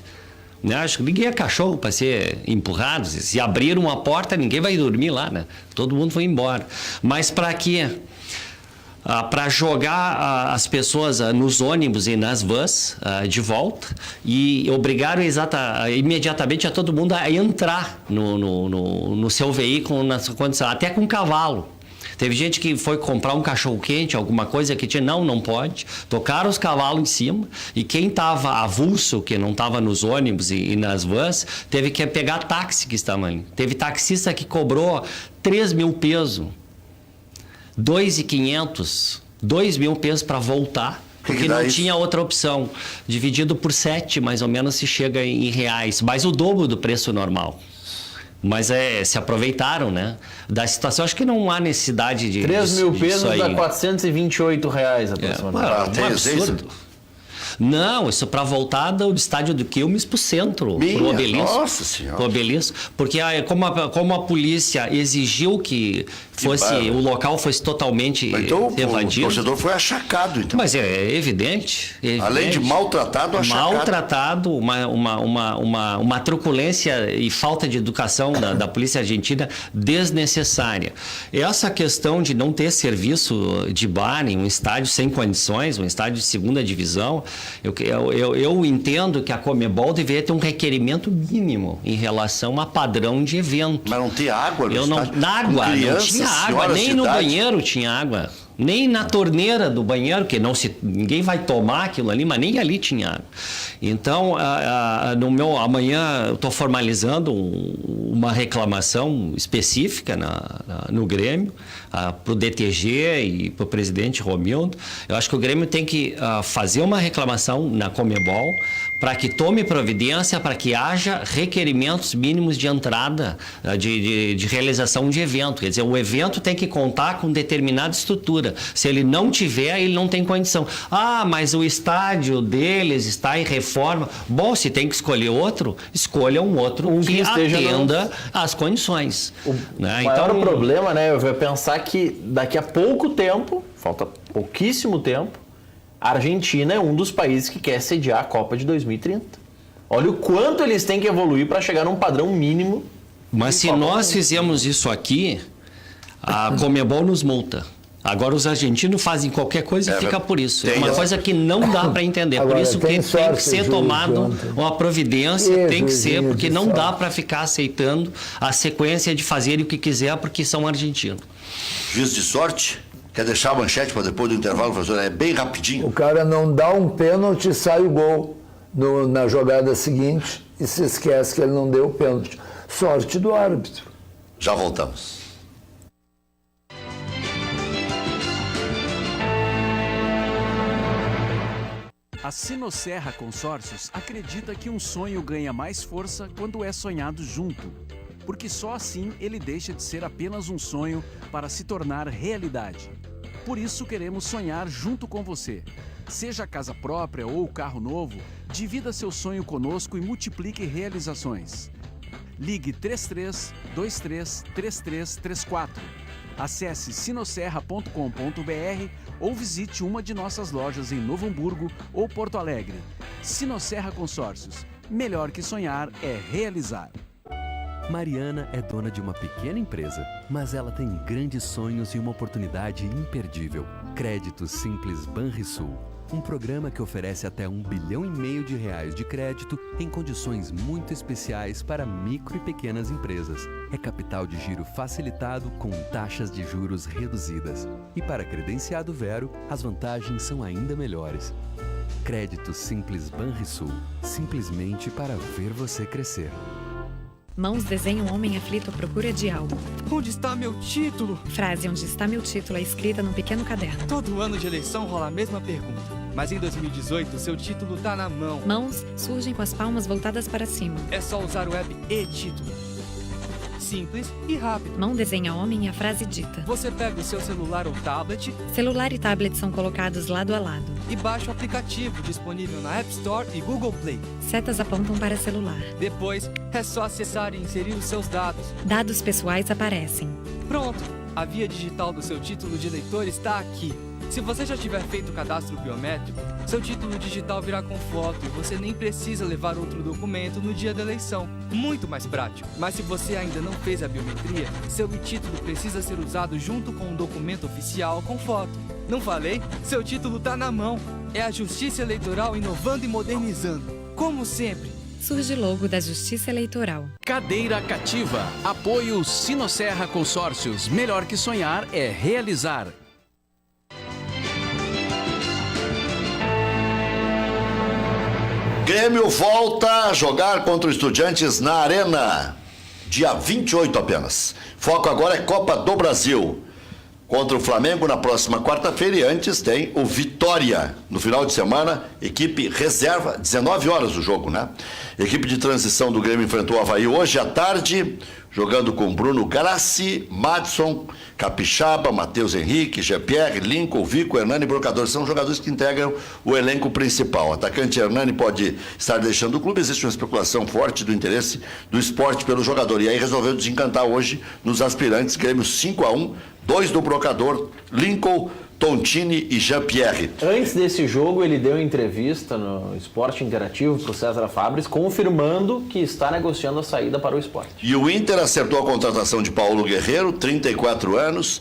Né? Acho que ninguém é cachorro para ser empurrado. Se abrir uma porta, ninguém vai dormir lá, né? Todo mundo foi embora. Mas para quê? Para jogar as pessoas nos ônibus e nas vans de volta e obrigaram imediatamente a todo mundo a entrar no seu veículo na sua condição, até com cavalo. Teve gente que foi comprar um cachorro-quente, alguma coisa que tinha, não pode. Tocaram os cavalos em cima e quem estava avulso, que não estava nos ônibus e nas vans, teve que pegar táxi que estava ali. Teve taxista que cobrou 3 mil pesos. 2.500, 2 mil pesos para voltar, porque não tinha outra opção. Dividido por 7, mais ou menos, se chega em reais, mais o dobro do preço normal. Mas se aproveitaram, né? Da situação, acho que não há necessidade de 3 mil pesos dá R$428 aproximadamente. Um absurdo. Não, isso para voltar do estádio do Quilmes para o centro, para o Obelisco. Nossa Senhora. Pro Obelisco, porque como a polícia exigiu que o local fosse totalmente evadido. O torcedor foi achacado, então. Mas é evidente. Além de maltratado, achacado. Maltratado, uma truculência e falta de educação da polícia argentina desnecessária. Essa questão de não ter serviço de bar em um estádio sem condições, um estádio de segunda divisão, eu entendo que a Conmebol deveria ter um requerimento mínimo em relação a padrão de evento. Mas não tem água no estádio? Na água, não tinha água, nem no banheiro tinha água. Nem na torneira do banheiro, que ninguém vai tomar aquilo ali, mas nem ali tinha água. Então, amanhã eu estou formalizando uma reclamação específica no Grêmio, para o DTG e para o presidente Romildo. Eu acho que o Grêmio tem que fazer uma reclamação na Conmebol para que tome providência, para que haja requerimentos mínimos de entrada, de realização de evento. Quer dizer, o evento tem que contar com determinada estrutura. Se ele não tiver, ele não tem condição. Mas o estádio deles está em reforma. Bom, se tem que escolher outro, escolha um outro que atenda às condições. O maior problema, né, eu vou pensar que daqui a pouco tempo, falta pouquíssimo tempo, a Argentina é um dos países que quer sediar a Copa de 2030. Olha o quanto eles têm que evoluir para chegar num padrão mínimo. Mas se nós fizermos isso aqui, a Conmebol nos multa. Agora os argentinos fazem qualquer coisa e fica por isso. É uma coisa que não dá para entender. Agora, por isso que tem que ser tomado ontem. uma providência, tem que ser, porque não sorte. dá para ficar aceitando a sequência de fazer o que quiser porque são argentinos. Juiz de sorte? Quer deixar a manchete para depois do intervalo, professor? É bem rapidinho. O cara não dá um pênalti e sai o gol na jogada seguinte e se esquece que ele não deu o pênalti. Sorte do árbitro. Já voltamos. A Sinosserra Consórcios acredita que um sonho ganha mais força quando é sonhado junto, porque só assim ele deixa de ser apenas um sonho para se tornar realidade. Por isso queremos sonhar junto com você. Seja a casa própria ou o carro novo, divida seu sonho conosco e multiplique realizações. Ligue 33 23 3334. Acesse sinosserra.com.br ou visite uma de nossas lojas em Novo Hamburgo ou Porto Alegre. Sinosserra Consórcios. Melhor que sonhar é realizar. Mariana é dona de uma pequena empresa, mas ela tem grandes sonhos e uma oportunidade imperdível. Crédito Simples Banrisul. Um programa que oferece até R$1,5 bilhão de crédito em condições muito especiais para micro e pequenas empresas. É capital de giro facilitado com taxas de juros reduzidas. E para credenciado Vero, as vantagens são ainda melhores. Crédito Simples Banrisul. Simplesmente para ver você crescer. Mãos desenha um homem aflito à procura de algo. Onde está meu título? Frase onde está meu título é escrita num pequeno caderno. Todo ano de eleição rola a mesma pergunta. Mas em 2018, seu título tá na mão. Mãos surgem com as palmas voltadas para cima. É só usar o app e-título. Simples e rápido. Mão desenha homem e a frase dita. Você pega o seu celular ou tablet. Celular e tablet são colocados lado a lado. E baixa o aplicativo disponível na App Store e Google Play. Setas apontam para celular. Depois, é só acessar e inserir os seus dados. Dados pessoais aparecem. Pronto! A via digital do seu título de eleitor está aqui. Se você já tiver feito o cadastro biométrico, seu título digital virá com foto e você nem precisa levar outro documento no dia da eleição. Muito mais prático. Mas se você ainda não fez a biometria, seu e-título precisa ser usado junto com um documento oficial com foto. Não falei? Seu título tá na mão. É a Justiça Eleitoral inovando e modernizando. Como sempre. Surge logo da Justiça Eleitoral. Cadeira cativa. Apoio Sinosserra Consórcios. Melhor que sonhar é realizar. Grêmio volta a jogar contra o Estudiantes na Arena, dia 28 apenas. Foco agora é Copa do Brasil. Contra o Flamengo na próxima quarta-feira e antes tem o Vitória. No final de semana, equipe reserva, 19 horas o jogo, né? Equipe de transição do Grêmio enfrentou o Avaí hoje à tarde, jogando com Bruno Grassi, Madson, Capixaba, Matheus Henrique, Jean-Pierre, Lincoln, Vico, Hernani e Brocador. São jogadores que integram o elenco principal. O atacante Hernani pode estar deixando o clube. Existe uma especulação forte do interesse do esporte pelo jogador. E aí resolveu desencantar hoje nos aspirantes. Grêmio 5-1, 2 do Brocador, Lincoln, Tontini e Jean-Pierre. Antes desse jogo, ele deu entrevista no Esporte Interativo para o César Fabres, confirmando que está negociando a saída para o esporte. E o Inter acertou a contratação de Paulo Guerreiro, 34 anos,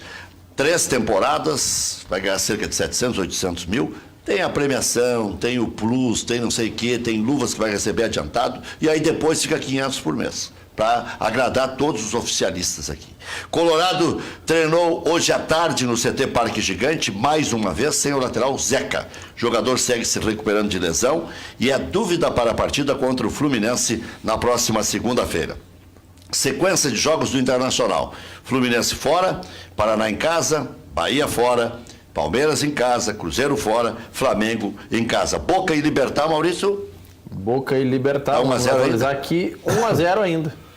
3 temporadas, vai ganhar cerca de 700, 800 mil. Tem a premiação, tem o plus, tem não sei o quê, tem luvas que vai receber adiantado, e aí depois fica 500 por mês, para agradar todos os oficialistas aqui. Colorado treinou hoje à tarde no CT Parque Gigante, mais uma vez, sem o lateral Zeca. O jogador segue se recuperando de lesão e é dúvida para a partida contra o Fluminense na próxima segunda-feira. Sequência de jogos do Internacional. Fluminense fora, Paraná em casa, Bahia fora, Palmeiras em casa, Cruzeiro fora, Flamengo em casa. Boca e Libertad, Maurício? Boca e Libertad, vamos analisar aqui, 1-0 ainda.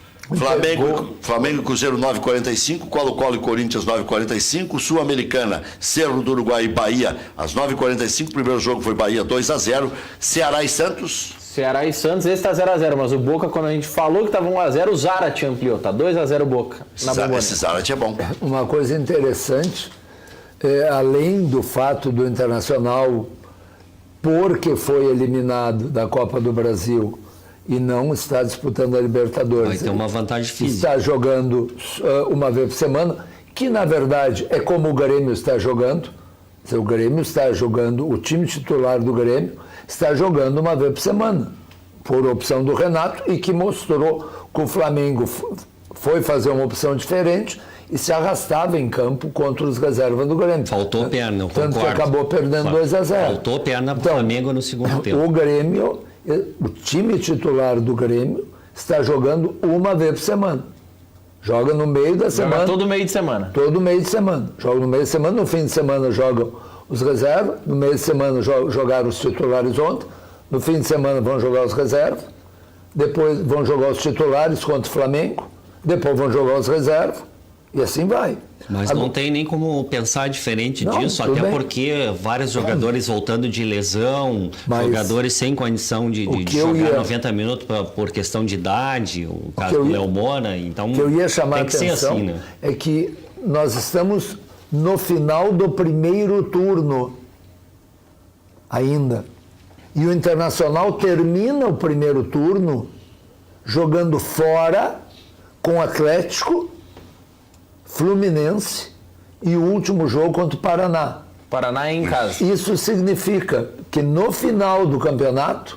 Flamengo e Cruzeiro 9h45, Colo-Colo e Corinthians 9h45, Sul-Americana, Cerro do Uruguai e Bahia às 9h45, o primeiro jogo foi Bahia 2-0, Ceará e Santos. Ceará e Santos, esse tá 0-0, mas o Boca, quando a gente falou que tava 1-0, o Zarate ampliou, tá 2-0 Boca. Esse Zarate é bom. Uma coisa interessante, além do fato do Internacional, porque foi eliminado da Copa do Brasil e não está disputando a Libertadores. Vai ter uma vantagem física. Está jogando uma vez por semana, que na verdade é como o Grêmio está jogando. O Grêmio está jogando, o time titular do Grêmio está jogando uma vez por semana, por opção do Renato, e que mostrou que o Flamengo foi fazer uma opção diferente e se arrastava em campo contra os reservas do Grêmio. Faltou perna, eu Tanto concordo. que acabou perdendo 2-0. Faltou perna para o Flamengo no segundo tempo. O Grêmio, o time titular do Grêmio está jogando uma vez por semana. Joga no meio da semana. Joga todo meio de semana. Todo meio de semana. Joga no meio de semana, no fim de semana jogam os reservas, no meio de semana jogaram os titulares ontem, no fim de semana vão jogar os reservas, depois vão jogar os titulares contra o Flamengo, depois vão jogar os reservas, e assim vai. Mas não tem nem como pensar diferente disso, até porque vários jogadores voltando de lesão, jogadores sem condição de jogar 90 minutos por questão de idade, o caso do Léo Moura, então o que eu ia chamar tem que ser atenção assim, né? É que nós estamos no final do primeiro turno ainda. E o Internacional termina o primeiro turno jogando fora com o Atlético, Fluminense e o último jogo contra o Paraná. Paraná em casa. Isso significa que no final do campeonato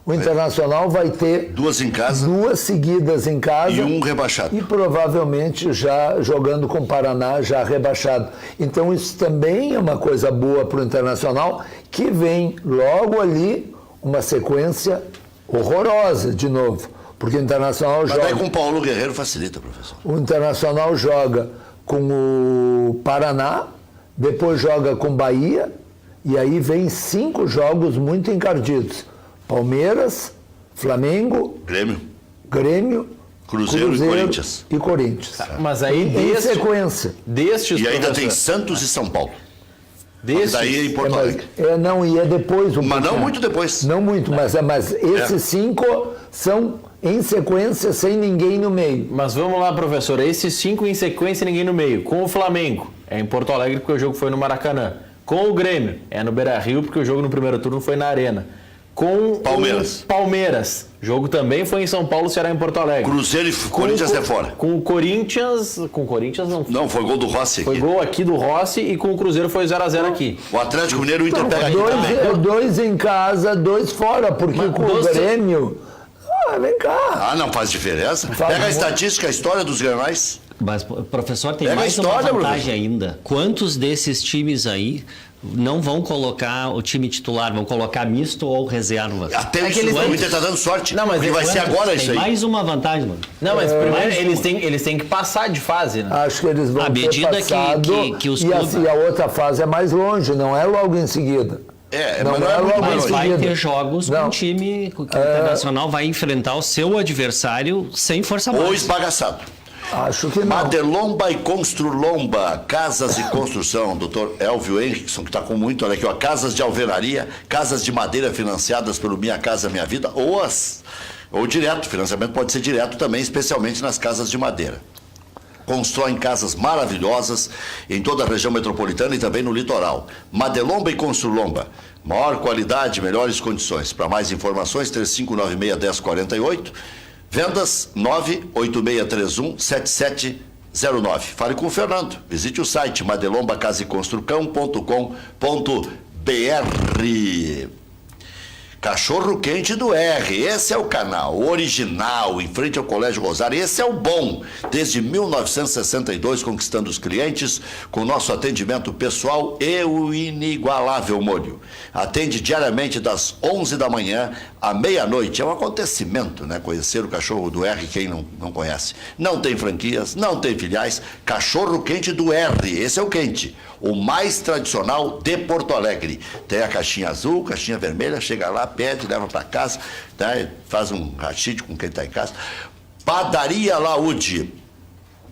o Internacional vai ter duas em casa, duas seguidas em casa e um rebaixado. E provavelmente já jogando com o Paraná já rebaixado. Então isso também é uma coisa boa para o Internacional, que vem logo ali uma sequência horrorosa de novo. Porque o Internacional joga... Mas daí com o Paulo Guerreiro facilita, professor. O Internacional joga com o Paraná, depois joga com Bahia, e aí vem 5 jogos muito encardidos. Palmeiras, Flamengo, Grêmio, Cruzeiro e Corinthians. Mas aí em sequência. E ainda tem Santos e São Paulo. Daí em Porto Alegre. Não, e é depois. Mas não muito depois. Não muito, mas esses 5 são em sequência, sem ninguém no meio. Mas vamos lá, professor. Esses 5 em sequência, ninguém no meio. Com o Flamengo, é em Porto Alegre porque o jogo foi no Maracanã. Com o Grêmio, é no Beira-Rio porque o jogo no primeiro turno foi na Arena. Com Palmeiras. O Palmeiras, jogo também foi em São Paulo, será em Porto Alegre. Cruzeiro e Corinthians é fora. Com o Corinthians... Com o Corinthians não. Não, foi gol do Rossi aqui. Foi gol aqui do Rossi e com o Cruzeiro foi 0-0 aqui. O Atlético Mineiro, o Inter pega aqui também. 2 em casa, 2 fora, porque com o Grêmio... vem cá. Não faz diferença. Pega a estatística, a história dos granais. Mas, professor, tem mais uma vantagem ainda. Quantos desses times aí não vão colocar o time titular, vão colocar misto ou reservas? Até isso, o Inter tá dando sorte. Não, mas vai ser agora isso aí. Tem mais uma vantagem, mano. Não, mas primeiro eles têm que passar de fase, né? Acho que eles vão ter passado, que os clubes... e a outra fase é mais longe, não é logo em seguida. Mas vai ter jogos com o time que o Internacional vai enfrentar o seu adversário sem força máxima. Ou esbagaçado. Acho que não. Madelomba e Construlomba, casas de construção, Dr. Elvio Henrickson, que está com muito, olha aqui, ó, casas de alvenaria, casas de madeira financiadas pelo Minha Casa Minha Vida, ou direto, o financiamento pode ser direto também, especialmente nas casas de madeira. Constroem casas maravilhosas em toda a região metropolitana e também no litoral. Madelomba e Construlomba, maior qualidade, melhores condições. Para mais informações, 3596-1048, vendas 98631-7709. Fale com o Fernando. Visite o site madelombacaseconstrucão.com.br. Cachorro Quente do R, esse é o canal original, em frente ao Colégio Rosário, esse é o bom, desde 1962, conquistando os clientes com nosso atendimento pessoal e o inigualável molho. Atende diariamente das 11 da manhã à meia-noite, é um acontecimento, né? Conhecer o Cachorro do R, quem não conhece. Não tem franquias, não tem filiais, Cachorro Quente do R, esse é o quente, o mais tradicional de Porto Alegre. Tem a caixinha azul, caixinha vermelha, chega lá, pede, leva para casa, né? Faz um rachide com quem está em casa. Padaria Laúde,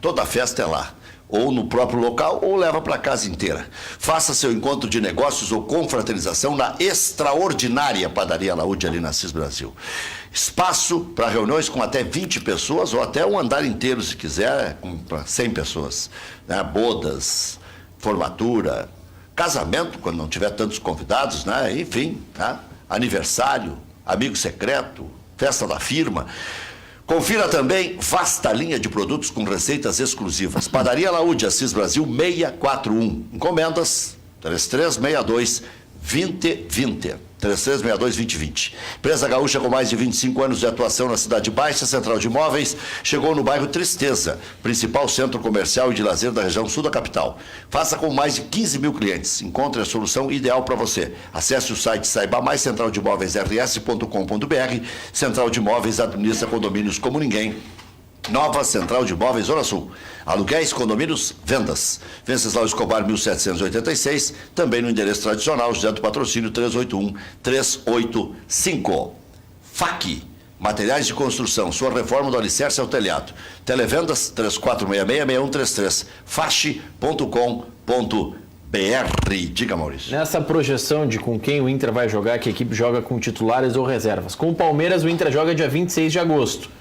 toda festa é lá, ou no próprio local, ou leva para casa inteira. Faça seu encontro de negócios ou confraternização na extraordinária Padaria Laúde, ali na CIS Brasil. Espaço para reuniões com até 20 pessoas, ou até um andar inteiro, se quiser, para 100 pessoas, né? Bodas, formatura, casamento, quando não tiver tantos convidados, né? Enfim, tá? Aniversário, amigo secreto, festa da firma. Confira também vasta linha de produtos com receitas exclusivas. Padaria Laúde, Assis Brasil 641. Encomendas 3362-2020. 3362-2020. Empresa gaúcha com mais de 25 anos de atuação na Cidade Baixa, Central de Imóveis, chegou no bairro Tristeza, principal centro comercial e de lazer da região sul da capital. Faça com mais de 15 mil clientes. Encontre a solução ideal para você. Acesse o site Saiba Mais, centraldemóveisrs.com.br. Central de Imóveis administra condomínios como ninguém. Nova Central de Imóveis, Zona Sul. Aluguéis, condomínios, vendas. Venceslau Escobar, 1786. Também no endereço tradicional, José do Patrocínio, 381-385. FAC. Materiais de construção. Sua reforma do alicerce ao telhado. Televendas, 3466-6133. fache.com.br. Diga, Maurício. Nessa projeção de com quem o Inter vai jogar, que a equipe joga com titulares ou reservas. Com o Palmeiras, o Inter joga dia 26 de agosto.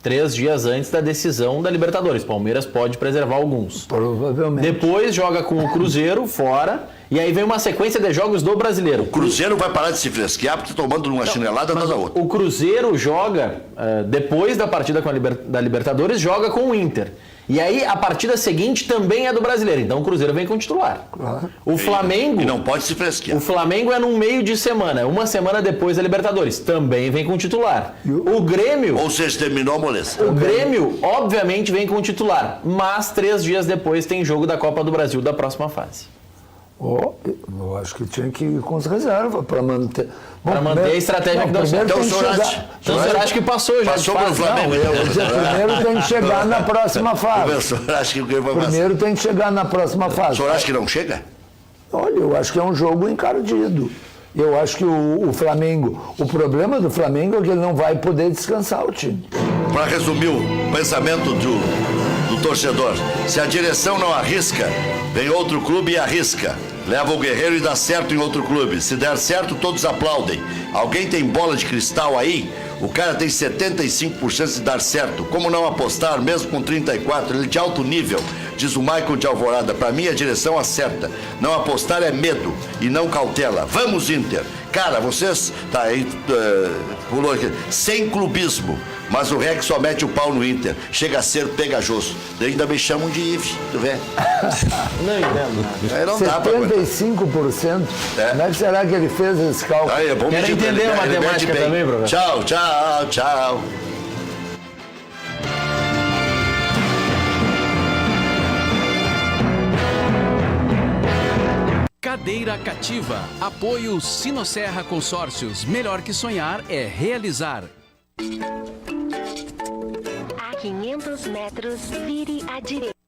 3 dias antes da decisão da Libertadores. Palmeiras pode preservar alguns. Provavelmente. Depois joga com o Cruzeiro fora. E aí vem uma sequência de jogos do Brasileiro. O Cruzeiro vai parar de se fresquear porque tomando uma chinelada atrás da outra. O Cruzeiro joga, depois da partida da Libertadores, joga com o Inter. E aí a partida seguinte também é do Brasileiro. Então o Cruzeiro vem com o titular. Claro. O Flamengo... E não pode se fresquear. O Flamengo é num meio de semana. Uma semana depois da Libertadores. Também vem com o titular. O Grêmio... Ou seja, terminou a moleza. O Grêmio, obviamente, vem com o titular. Mas 3 dias depois tem jogo da Copa do Brasil da próxima fase. Eu acho que tinha que ir com as reservas para manter. Para manter a estratégia que deu certo. Então o senhor acha que passou já. Passou pelo Flamengo. Primeiro tem que chegar na próxima fase. O senhor acha que primeiro tem que chegar na próxima fase. O senhor acha que não chega? Olha, eu acho que é um jogo encardido. Eu acho que o Flamengo, o problema do Flamengo é que ele não vai poder descansar o time. Para resumir o pensamento do torcedor, se a direção não arrisca, vem outro clube e arrisca. Leva o guerreiro e dá certo em outro clube. Se der certo, todos aplaudem. Alguém tem bola de cristal aí? O cara tem 75% de dar certo. Como não apostar, mesmo com 34%? Ele é de alto nível, diz o Michael de Alvorada. Para mim, a direção acerta. Não apostar é medo e não cautela. Vamos, Inter! Cara, vocês... Tá aí... pulou aqui. Sem clubismo. Mas o Rex só mete o pau no Inter. Chega a ser pegajoso. Daí ainda me chamam de Ive, tu vê? Não entendo. Aí não dá pra 75%? Como é que será que ele fez esse cálculo? Aí, é bom. Quero entender a matemática também, professor. Tchau, tchau, tchau. Cadeira Cativa. Apoio Sinosserra Consórcios. Melhor que sonhar é realizar. A 500 metros, vire à direita.